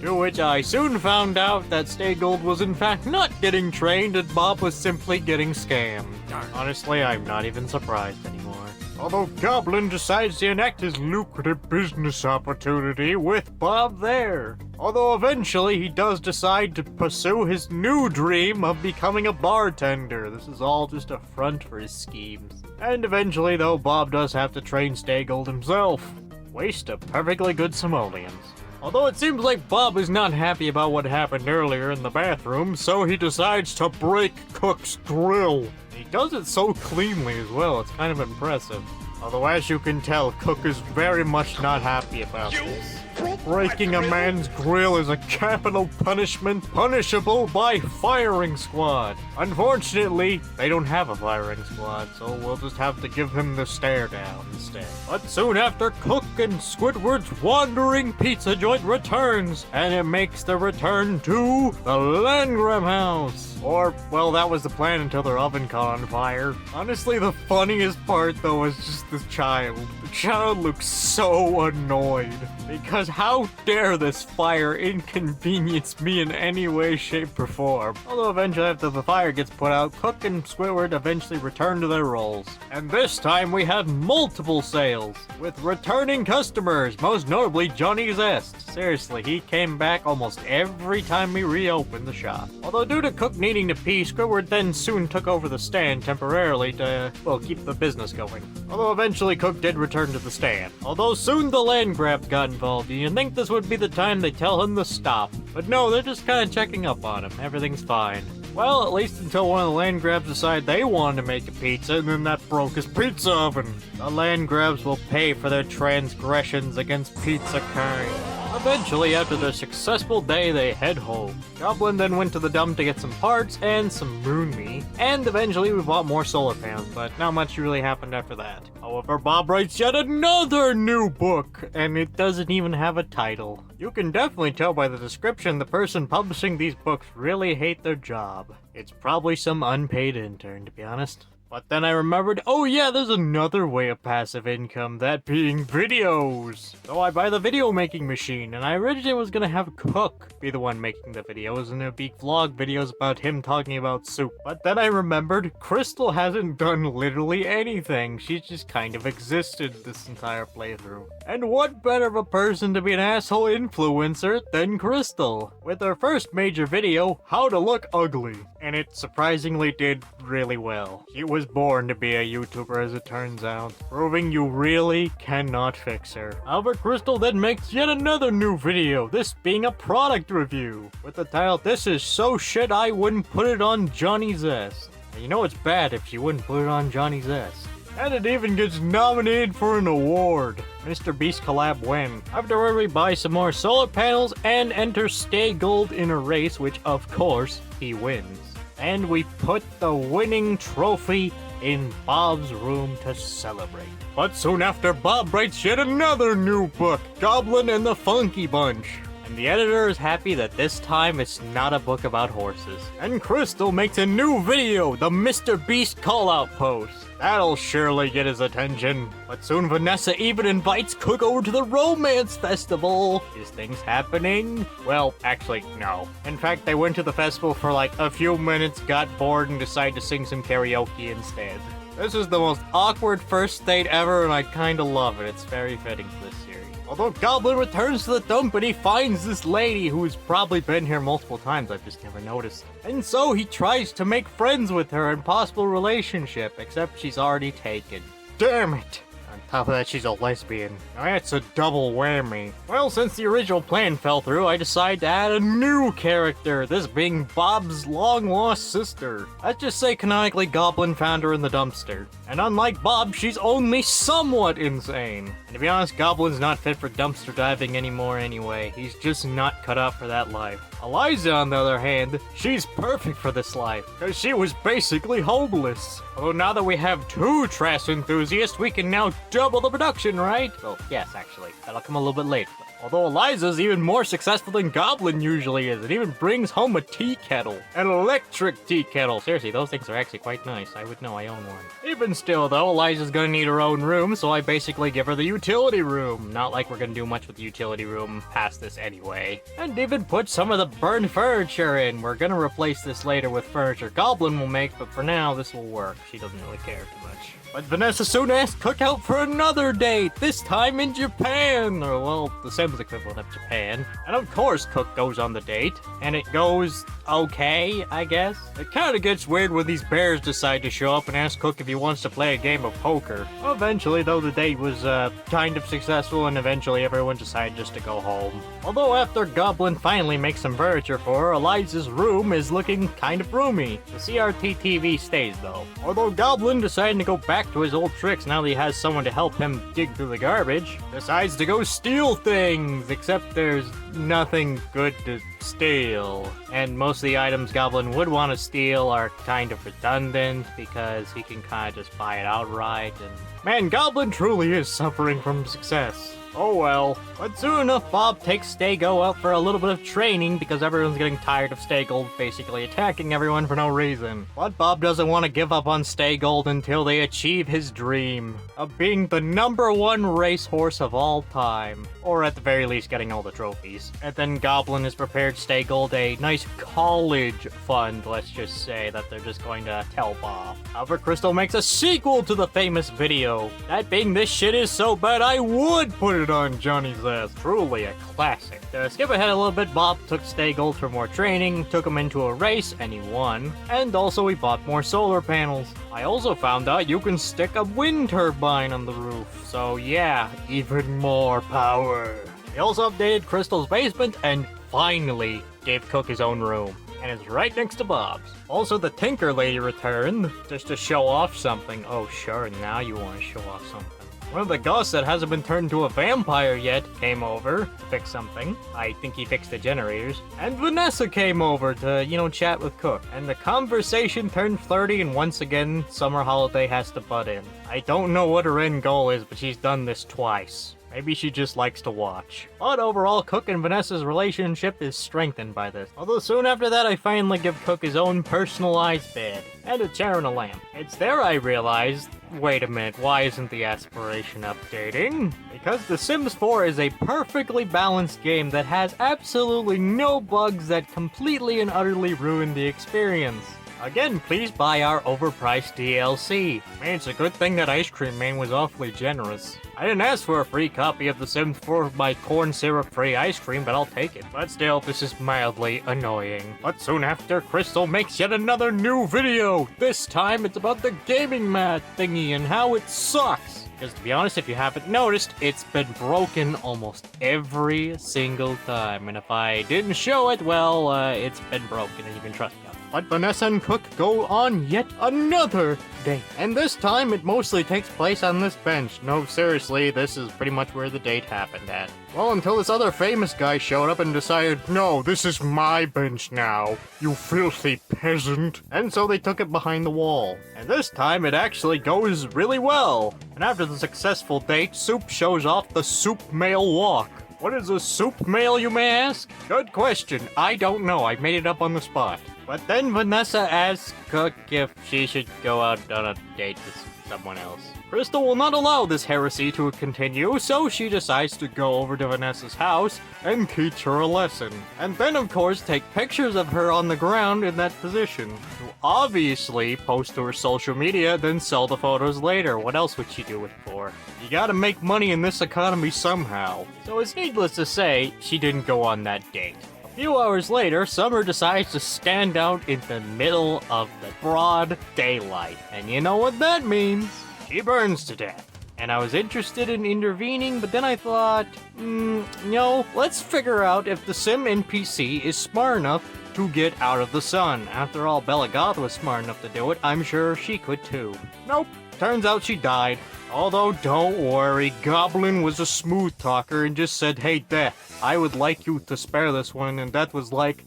To which I soon found out that Staygold was in fact not getting trained and Bob was simply getting scammed. Honestly, I'm not even surprised anymore. Although Goblin decides to enact his lucrative business opportunity with Bob there. Although eventually he does decide to pursue his new dream of becoming a bartender. This is all just a front for his schemes. And eventually, though, Bob does have to train Staygold himself. Waste of perfectly good simoleons. Although it seems like Bob is not happy about what happened earlier in the bathroom, so he decides to break Cook's grill. He does it so cleanly as well, it's kind of impressive. Although as you can tell, Cook is very much not happy about this. Breaking a man's grill is a capital punishment punishable by firing squad. Unfortunately, they don't have a firing squad, so we'll just have to give him the stare down instead. But soon after, Cook and Squidward's wandering pizza joint returns, and it makes the return to the Landgram house. Or, well, that was the plan until their oven caught on fire. Honestly, the funniest part, though, is just the child. The child looks so annoyed. Because how dare this fire inconvenience me in any way, shape, or form? Although eventually, after the fire gets put out, Cook and Squidward eventually return to their roles. And this time, we have multiple sales, with returning customers, most notably Johnny Zest. Seriously, he came back almost every time we reopened the shop. Although due to Cook needing to pee, Squidward then soon took over the stand temporarily to, well, keep the business going. Although eventually Cook did return to the stand. Although soon the land grabs got involved, and you'd think this would be the time they tell him to stop. But no, they're just kind of checking up on him. Everything's fine. Well, at least until one of the land grabs decided they wanted to make a pizza, and then that broke his pizza oven. The land grabs will pay for their transgressions against pizza kind. Eventually, after their successful day, they head home. Goblin then went to the dump to get some parts and some moon meat, and eventually we bought more solar panels, but not much really happened after that. However, Bob writes yet another new book, and it doesn't even have a title. You can definitely tell by the description the person publishing these books really hate their job. It's probably some unpaid intern, to be honest. But then I remembered, oh yeah, there's another way of passive income, that being videos. So I buy the video making machine, and I originally was gonna have Cook be the one making the videos, and it'd be vlog videos about him talking about soup. But then I remembered, Crystal hasn't done literally anything. She's just kind of existed this entire playthrough. And what better of a person to be an asshole influencer than Crystal? With her first major video, How to Look Ugly. And it surprisingly did really well. She was born to be a YouTuber, as it turns out, proving you really cannot fix her. However, Crystal then makes yet another new video, this being a product review, with the title, "This is so shit I wouldn't put it on Johnny Zest." And you know it's bad if she wouldn't put it on Johnny Zest. And it even gets nominated for an award. Mr. Beast collab win. Afterward, we buy some more solar panels and enter Stay Gold in a race, which of course he wins. And we put the winning trophy in Bob's room to celebrate. But soon after, Bob writes yet another new book, Goblin and the Funky Bunch. And the editor is happy that this time it's not a book about horses. And Crystal makes a new video, the Mr. Beast call-out post. That'll surely get his attention. But soon Vanessa even invites Cook over to the Romance Festival. Is things happening? Well, actually, no. In fact, they went to the festival for like a few minutes, got bored, and decided to sing some karaoke instead. This is the most awkward first date ever, and I kinda love it. It's very fitting for this series. Although Goblin returns to the dump and he finds this lady who's probably been here multiple times, I've just never noticed. And so he tries to make friends with her in possible relationship, except she's already taken. Damn it! On top of that, she's a lesbian. Now that's a double whammy. Well, since the original plan fell through, I decided to add a new character, this being Bob's long-lost sister. Let's just say canonically Goblin found her in the dumpster. And unlike Bob, she's only somewhat insane. And to be honest, Goblin's not fit for dumpster diving anymore anyway. He's just not cut out for that life. Eliza, on the other hand, she's perfect for this life, because she was basically homeless. Although now that we have 2 trash enthusiasts, we can now double the production, right? Well, yes, actually. That'll come a little bit later. Although Eliza's even more successful than Goblin usually is. It even brings home a tea kettle. An electric tea kettle. Seriously, those things are actually quite nice. I would know, I own one. Even still, though, Eliza's gonna need her own room, so I basically give her the utility room. Not like we're gonna do much with the utility room past this anyway. And even put some of the burned furniture in. We're gonna replace this later with furniture Goblin will make, but for now, this will work. She doesn't really care too much. But Vanessa soon asks Cook out for another date, this time in Japan, or well, the Sims equivalent of Japan. And of course Cook goes on the date, and it goes okay, I guess. It kinda gets weird when these bears decide to show up and ask Cook if he wants to play a game of poker. Eventually, though, the date was kind of successful, and eventually everyone decided just to go home. Although after Goblin finally makes some furniture for her, Eliza's room is looking kind of roomy. The CRT TV stays, though. Although Goblin, deciding to go back to his old tricks now that he has someone to help him dig through the garbage, decides to go steal things, except there's nothing good to steal. And most of the items Goblin would want to steal are kind of redundant because he can kind of just buy it outright. And man, Goblin truly is suffering from success. Oh well. But soon enough, Bob takes Stego out for a little bit of training because everyone's getting tired of Staygold basically attacking everyone for no reason. But Bob doesn't want to give up on Staygold until they achieve his dream of being the #1 racehorse of all time. Or at the very least, getting all the trophies. And then Goblin has prepared Staygold a nice college fund, let's just say, that they're just going to tell Bob. However, Crystal makes a sequel to the famous video. That being, this shit is so bad I would put it on Johnny's ass. Truly a classic. To skip ahead a little bit, Bob took Staygold for more training, took him into a race, and he won. And also he bought more solar panels. I also found out you can stick a wind turbine on the roof. So yeah, even more power. He also updated Crystal's basement and finally gave Cook his own room. And it's right next to Bob's. Also, the Tinker Lady returned just to show off something. Oh sure, now you want to show off something. One of the ghosts that hasn't been turned into a vampire yet came over to fix something. I think he fixed the generators. And Vanessa came over to, chat with Cook. And the conversation turned flirty, and once again, Summer Holiday has to butt in. I don't know what her end goal is, but she's done this twice. Maybe she just likes to watch. But overall, Cook and Vanessa's relationship is strengthened by this. Although soon after that, I finally give Cook his own personalized bed and a chair and a lamp. It's there I realized, wait a minute, why isn't the aspiration updating? Because The Sims 4 is a perfectly balanced game that has absolutely no bugs that completely and utterly ruin the experience. Again, please buy our overpriced DLC. Man, it's a good thing that Ice Cream Man was awfully generous. I didn't ask for a free copy of The Sims 4 with my corn syrup-free ice cream, but I'll take it. But still, this is mildly annoying. But soon after, Crystal makes yet another new video. This time, it's about the gaming mat thingy and how it sucks. Because to be honest, if you haven't noticed, it's been broken almost every single time. And if I didn't show it, well, it's been broken and you can trust me. But Vanessa and Cook go on yet another date. And this time, it mostly takes place on this bench. No, seriously, this is pretty much where the date happened at. Well, until this other famous guy showed up and decided, no, this is my bench now, you filthy peasant. And so they took it behind the wall. And this time, it actually goes really well. And after the successful date, Soup shows off the Soup Mail Walk. What is a soup mail, you may ask? Good question. I don't know. I made it up on the spot. But then Vanessa asks Cook if she should go out on a date with someone else. Crystal will not allow this heresy to continue, so she decides to go over to Vanessa's house and teach her a lesson. And then, of course, take pictures of her on the ground in that position. To obviously post to her social media, then sell the photos later. What else would she do it for? You gotta make money in this economy somehow. So it's needless to say, she didn't go on that date. A few hours later, Summer decides to stand out in the middle of the broad daylight. And you know what that means. She burns to death. And I was interested in intervening, but then I thought, no, let's figure out if the Sim NPC is smart enough to get out of the sun. After all, Bella Goth was smart enough to do it, I'm sure she could too. Nope, turns out she died. Although, don't worry, Goblin was a smooth talker and just said, hey, Death, I would like you to spare this one, and Death was like,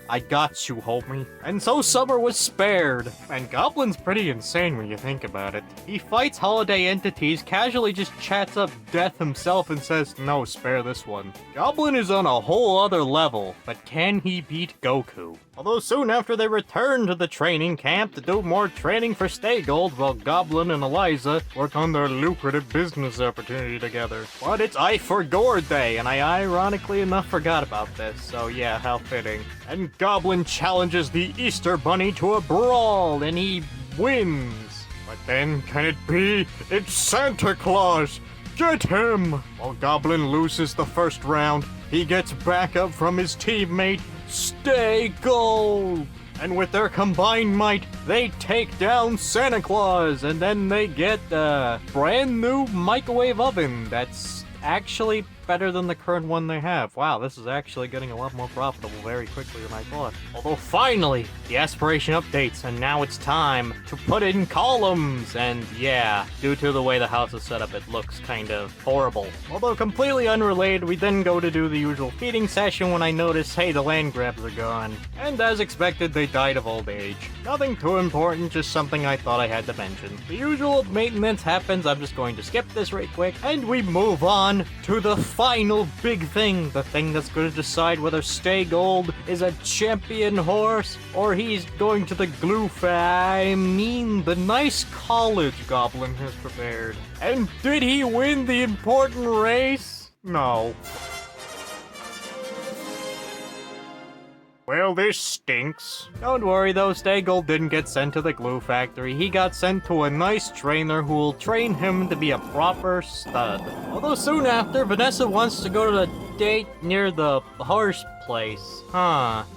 I got you, homie. And so Summer was spared. And Goblin's pretty insane when you think about it. He fights holiday entities, casually just chats up Death himself and says, no, spare this one. Goblin is on a whole other level, but can he beat Goku? Although soon after they return to the training camp to do more training for Stay Gold while Goblin and Eliza work on their lucrative business opportunity together. But it's I for Gore Day, and I ironically enough forgot about this, so yeah, how fitting. And Goblin challenges the Easter Bunny to a brawl, and he wins. But then, can it be? It's Santa Claus! Get him! While Goblin loses the first round, he gets backup from his teammate, Stay Gold! And with their combined might, they take down Santa Claus, and then they get a brand new microwave oven that's actually better than the current one they have. Wow, this is actually getting a lot more profitable very quickly than I thought. Although finally, the aspiration updates, and now it's time to put in columns. And yeah, due to the way the house is set up, it looks kind of horrible. Although completely unrelated, we then go to do the usual feeding session when I notice, hey, the land grabs are gone. And as expected, they died of old age. Nothing too important, just something I thought I had to mention. The usual maintenance happens, I'm just going to skip this right quick, and we move on to the final big thing, the thing that's going to decide whether Stay Gold is a champion horse or he's going to the I mean, the nice college Goblin has prepared. And did he win the important race? No. Well, this stinks. Don't worry though, Stay Gold didn't get sent to the glue factory. He got sent to a nice trainer who will train him to be a proper stud. Although soon after, Vanessa wants to go to the date near the horse place.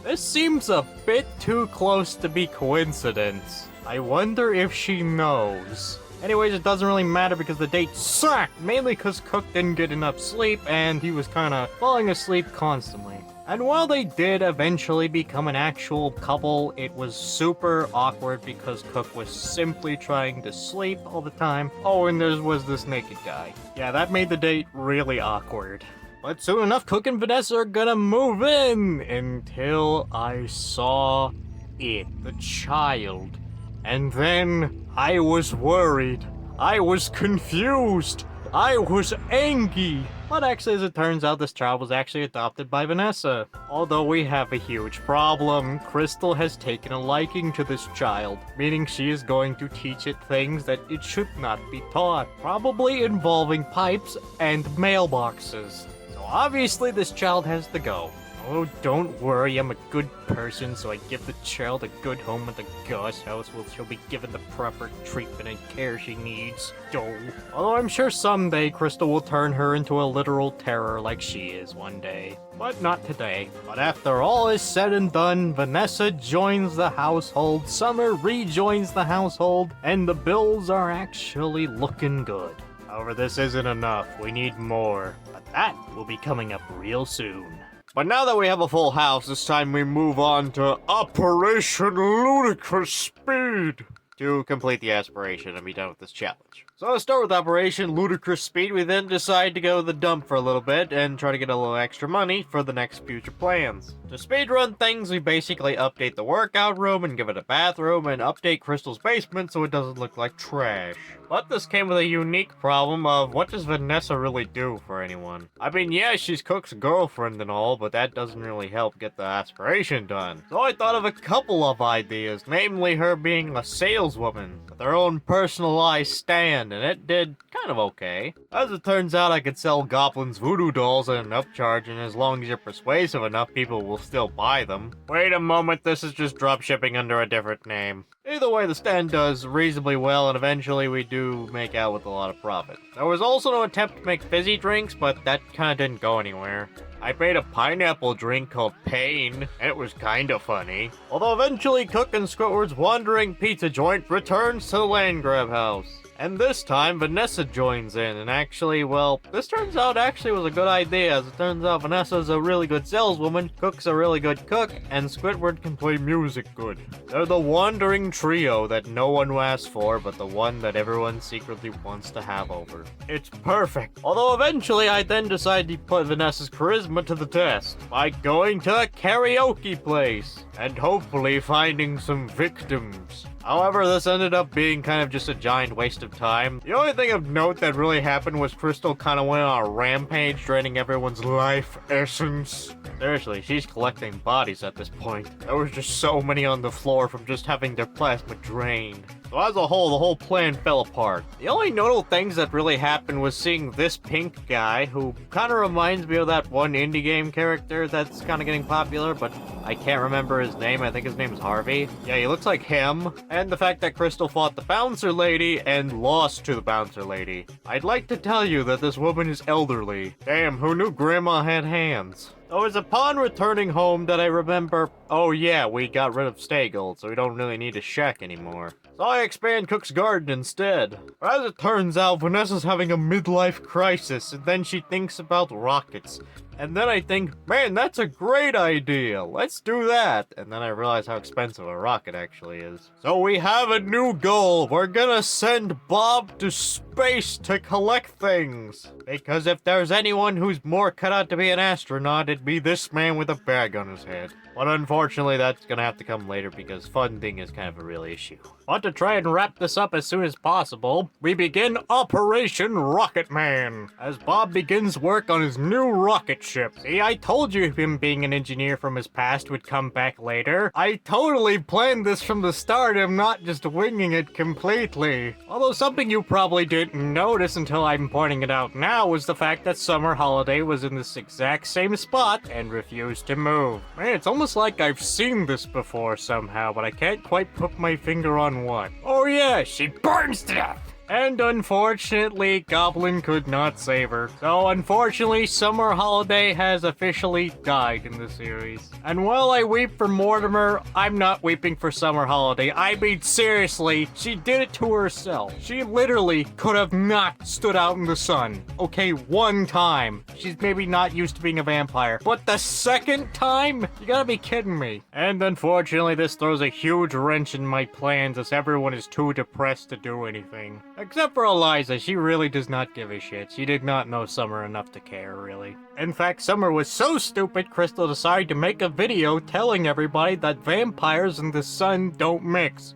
This seems a bit too close to be coincidence. I wonder if she knows. Anyways, it doesn't really matter because the date sucked, mainly because Cook didn't get enough sleep and he was kinda falling asleep constantly. And while they did eventually become an actual couple, it was super awkward because Cook was simply trying to sleep all the time. Oh, and there was this naked guy. Yeah, that made the date really awkward. But soon enough, Cook and Vanessa are gonna move in until I saw it, the child. And then I was worried. I was confused. I was angry. But actually, as it turns out, this child was actually adopted by Vanessa. Although we have a huge problem. Crystal has taken a liking to this child, meaning she is going to teach it things that it should not be taught, probably involving pipes and mailboxes. So obviously this child has to go. Oh, don't worry, I'm a good person, so I give the child a good home at the Goss house where she'll be given the proper treatment and care she needs. Although I'm sure someday Crystal will turn her into a literal terror like she is one day. But not today. But after all is said and done, Vanessa joins the household, Summer rejoins the household, and the bills are actually looking good. However, this isn't enough. We need more. But that will be coming up real soon. But now that we have a full house, it's time we move on to Operation Ludicrous Speed to complete the aspiration and be done with this challenge. So I'll start with Operation Ludicrous Speed. We then decide to go to the dump for a little bit and try to get a little extra money for the next future plans. To speedrun things, we basically update the workout room and give it a bathroom and update Crystal's basement so it doesn't look like trash. But this came with a unique problem of what does Vanessa really do for anyone? I mean, yeah, she's Cook's girlfriend and all, but that doesn't really help get the aspiration done. So I thought of a couple of ideas, namely her being a saleswoman with her own personalized stand, and it did kind of okay. As it turns out, I could sell goblins voodoo dolls at an upcharge, and as long as you're persuasive enough, people will still buy them. Wait a moment, this is just dropshipping under a different name. Either way, the stand does reasonably well, and eventually we do make out with a lot of profit. There was also an attempt to make fizzy drinks, but that kinda didn't go anywhere. I made a pineapple drink called Pain, and it was kinda funny. Although eventually Cook and Squidward's wandering pizza joint returns to the land grab house. And this time, Vanessa joins in, and actually, well, this turns out actually was a good idea, as it turns out Vanessa's a really good saleswoman, Cook's a really good cook, and Squidward can play music good. They're the wandering trio that no one asks for, but the one that everyone secretly wants to have over. It's perfect. Although eventually I then decide to put Vanessa's charisma to the test by going to a karaoke place, and hopefully finding some victims. However, this ended up being kind of just a giant waste of time. The only thing of note that really happened was Crystal kind of went on a rampage, draining everyone's life essence. Seriously, she's collecting bodies at this point. There was just so many on the floor from just having their plasma drained. So as a whole, the whole plan fell apart. The only notable things that really happened was seeing this pink guy, who kind of reminds me of that one indie game character that's kind of getting popular, but I can't remember his name. I think his name is Harvey. Yeah, he looks like him. And the fact that Crystal fought the bouncer lady and lost to the bouncer lady. I'd like to tell you that this woman is elderly. Damn, who knew Grandma had hands? It was upon returning home that I remember, oh yeah, we got rid of Stay Gold, so we don't really need a shack anymore. So I expand Cook's garden instead. But as it turns out, Vanessa's having a midlife crisis, and then she thinks about rockets. And then I think, man, that's a great idea. Let's do that. And then I realize how expensive a rocket actually is. So we have a new goal. We're gonna send Bob to space to collect things. Because if there's anyone who's more cut out to be an astronaut, it'd be this man with a bag on his head. But unfortunately, that's gonna have to come later because funding is kind of a real issue. But to try and wrap this up as soon as possible, we begin Operation Rocket Man, as Bob begins work on his new rocket ship. See, I told you him being an engineer from his past would come back later. I totally planned this from the start. I'm not just winging it completely. Although something you probably didn't notice until I'm pointing it out now was the fact that Summer Holiday was in this exact same spot and refused to move. Man, it's almost like I've seen this before somehow, but I can't quite put my finger on what. Oh yeah, she burns to death! And unfortunately, Goblin could not save her. So unfortunately, Summer Holiday has officially died in the series. And while I weep for Mortimer, I'm not weeping for Summer Holiday. I mean, seriously, she did it to herself. She literally could have not stood out in the sun. Okay, one time. She's maybe not used to being a vampire. But the second time? You gotta be kidding me. And unfortunately, this throws a huge wrench in my plans as everyone is too depressed to do anything. Except for Eliza, she really does not give a shit. She did not know Summer enough to care, really. In fact, Summer was so stupid, Crystal decided to make a video telling everybody that vampires and the sun don't mix.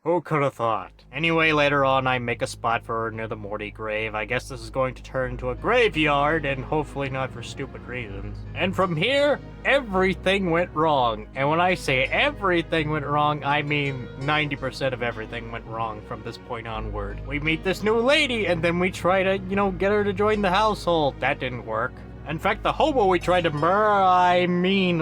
Who could have thought? Anyway, later on, I make a spot for her near the Morty grave. I guess this is going to turn into a graveyard, and hopefully not for stupid reasons. And from here, everything went wrong. And when I say everything went wrong, I mean 90% of everything went wrong from this point onward. We meet this new lady, and then we try to, get her to join the household. That didn't work. In fact, the hobo we tried to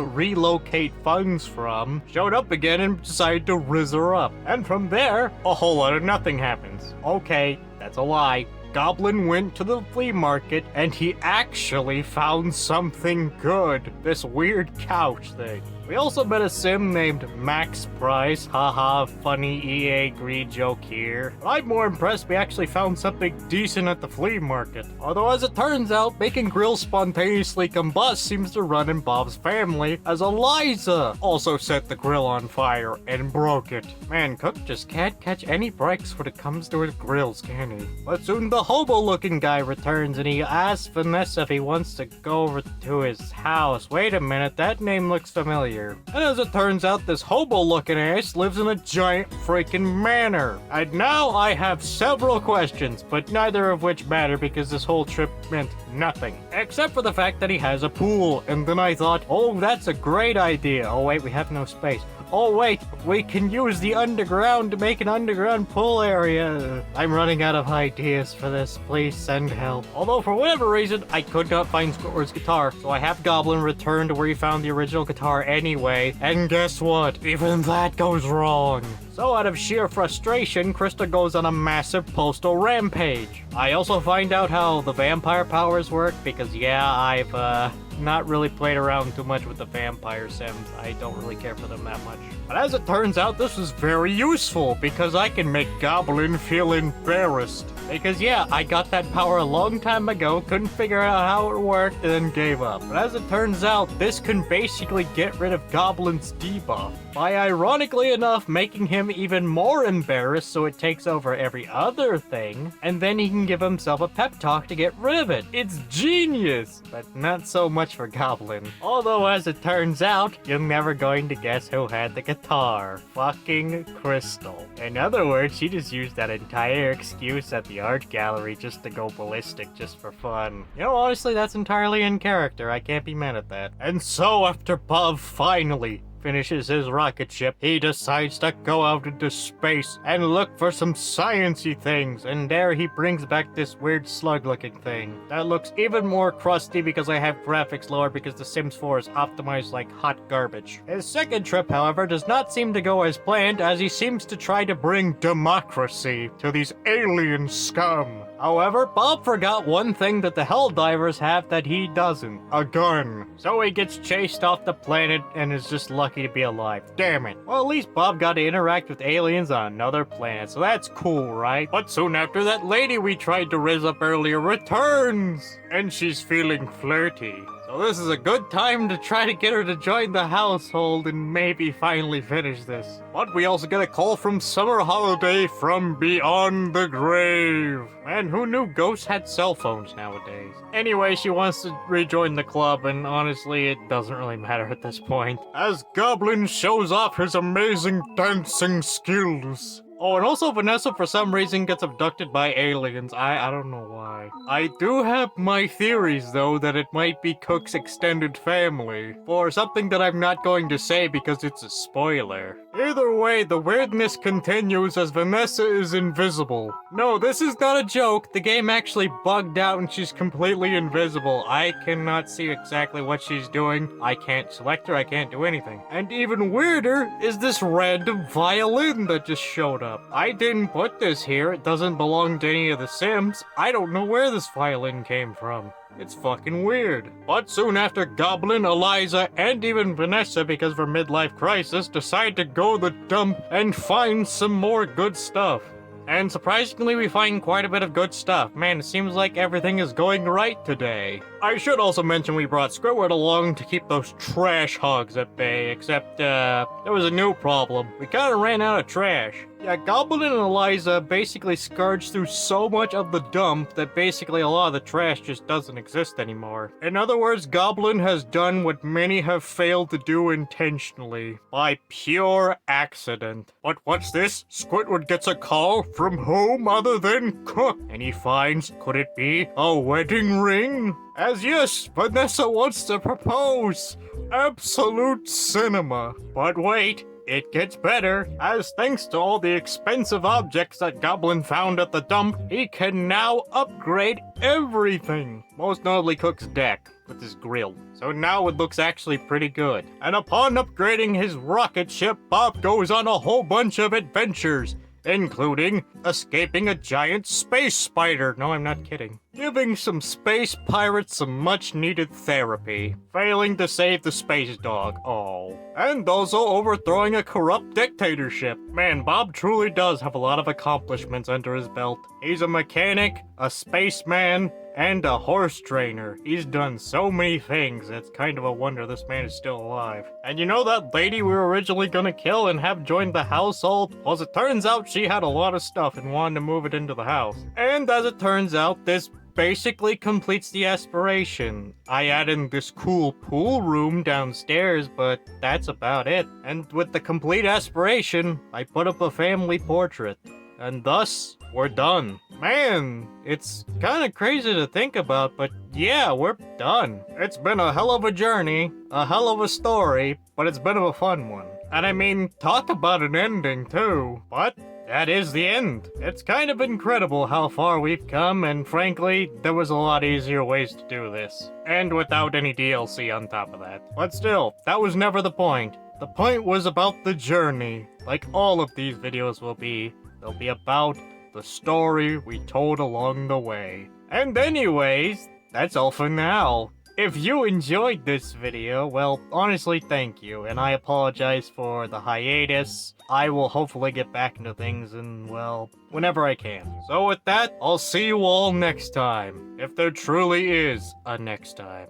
relocate funds from showed up again and decided to rizz her up. And from there, a whole lot of nothing happens. Okay, that's a lie. Goblin went to the flea market and he actually found something good. This weird couch thing. We also met a sim named Max Price. Haha, funny EA greed joke here. But I'm more impressed we actually found something decent at the flea market. Although as it turns out, making grills spontaneously combust seems to run in Bob's family, as Eliza also set the grill on fire and broke it. Man, Cook just can't catch any breaks when it comes to his grills, can he? But soon the hobo-looking guy returns and he asks Vanessa if he wants to go over to his house. Wait a minute, that name looks familiar. And as it turns out, this hobo-looking ass lives in a giant freaking manor. And now I have several questions, but neither of which matter because this whole trip meant nothing. Except for the fact that he has a pool. And then I thought, oh, that's a great idea. Oh wait, we have no space. Oh wait, we can use the underground to make an underground pool area. I'm running out of ideas for this. Please send help. Although for whatever reason, I could not find Squidward's guitar, so I have Goblin return to where he found the original guitar anyway. And guess what? Even that goes wrong. So out of sheer frustration, Krista goes on a massive postal rampage. I also find out how the vampire powers work because yeah, I've not really played around too much with the vampire sims. I don't really care for them that much. But as it turns out, this is very useful because I can make Goblin feel embarrassed. Because yeah, I got that power a long time ago, couldn't figure out how it worked, and then gave up. But as it turns out, this can basically get rid of Goblin's debuff by ironically enough making him even more embarrassed so it takes over every other thing, and then he can give himself a pep talk to get rid of it. It's genius! But not so much for Goblin. Although as it turns out, you're never going to guess who had the guitar. Fucking Crystal. In other words, she just used that entire excuse at the art gallery just to go ballistic just for fun. Honestly, that's entirely in character. I can't be mad at that. And so after Bob finally finishes his rocket ship, he decides to go out into space and look for some sciencey things, and there he brings back this weird slug-looking thing that looks even more crusty because I have graphics lower because The Sims 4 is optimized like hot garbage. His second trip, however, does not seem to go as planned, as he seems to try to bring democracy to these alien scum. However, Bob forgot one thing that the Helldivers have that he doesn't. A gun. So he gets chased off the planet and is just lucky to be alive. Damn it. Well, at least Bob got to interact with aliens on another planet, so that's cool, right? But soon after, that lady we tried to rizz up earlier returns. And she's feeling flirty. So this is a good time to try to get her to join the household and maybe finally finish this. But we also get a call from Summer Holiday from beyond the grave. Man, who knew ghosts had cell phones nowadays? Anyway, she wants to rejoin the club, and honestly, it doesn't really matter at this point, as Goblin shows off his amazing dancing skills. Oh, and also Vanessa for some reason gets abducted by aliens. I don't know why. I do have my theories though that it might be Cook's extended family. For something that I'm not going to say because it's a spoiler. Either way, the weirdness continues as Vanessa is invisible. No, this is not a joke. The game actually bugged out and she's completely invisible. I cannot see exactly what she's doing. I can't select her, I can't do anything. And even weirder is this random violin that just showed up. I didn't put this here, it doesn't belong to any of the Sims. I don't know where this violin came from. It's fucking weird. But soon after, Goblin, Eliza, and even Vanessa, because of her midlife crisis, decide to go the dump and find some more good stuff. And surprisingly, we find quite a bit of good stuff. Man, it seems like everything is going right today. I should also mention we brought Squidward along to keep those trash hogs at bay, except, there was a new problem. We kinda ran out of trash. Yeah, Goblin and Eliza basically scourged through so much of the dump that basically a lot of the trash just doesn't exist anymore. In other words, Goblin has done what many have failed to do intentionally, by pure accident. But what's this? Squidward gets a call from whom other than Cook, and he finds, could it be a wedding ring? As yes, Vanessa wants to propose. Absolute cinema. But wait. It gets better, as thanks to all the expensive objects that Goblin found at the dump, he can now upgrade everything. Most notably Cook's deck, with his grill. So now it looks actually pretty good. And upon upgrading his rocket ship, Bob goes on a whole bunch of adventures, including escaping a giant space spider. No, I'm not kidding. Giving some space pirates some much-needed therapy. Failing to save the space dog. Oh. And also overthrowing a corrupt dictatorship. Man, Bob truly does have a lot of accomplishments under his belt. He's a mechanic, a spaceman, and a horse trainer. He's done so many things, it's kind of a wonder this man is still alive. And you know that lady we were originally gonna kill and have joined the household? Well, as it turns out, she had a lot of stuff and wanted to move it into the house. And as it turns out, this basically completes the aspiration. I add in this cool pool room downstairs, but that's about it. And with the complete aspiration, I put up a family portrait. And thus, we're done. Man, it's kind of crazy to think about, but yeah, we're done. It's been a hell of a journey, a hell of a story, but it's been a fun one. And I mean, talk about an ending too. But that is the end. It's kind of incredible how far we've come, and frankly, there was a lot easier ways to do this. And without any DLC on top of that. But still, that was never the point. The point was about the journey, like all of these videos will be. They'll be about the story we told along the way. And anyways, that's all for now. If you enjoyed this video, well, honestly, thank you, and I apologize for the hiatus. I will hopefully get back into things and, well, whenever I can. So with that, I'll see you all next time, if there truly is a next time.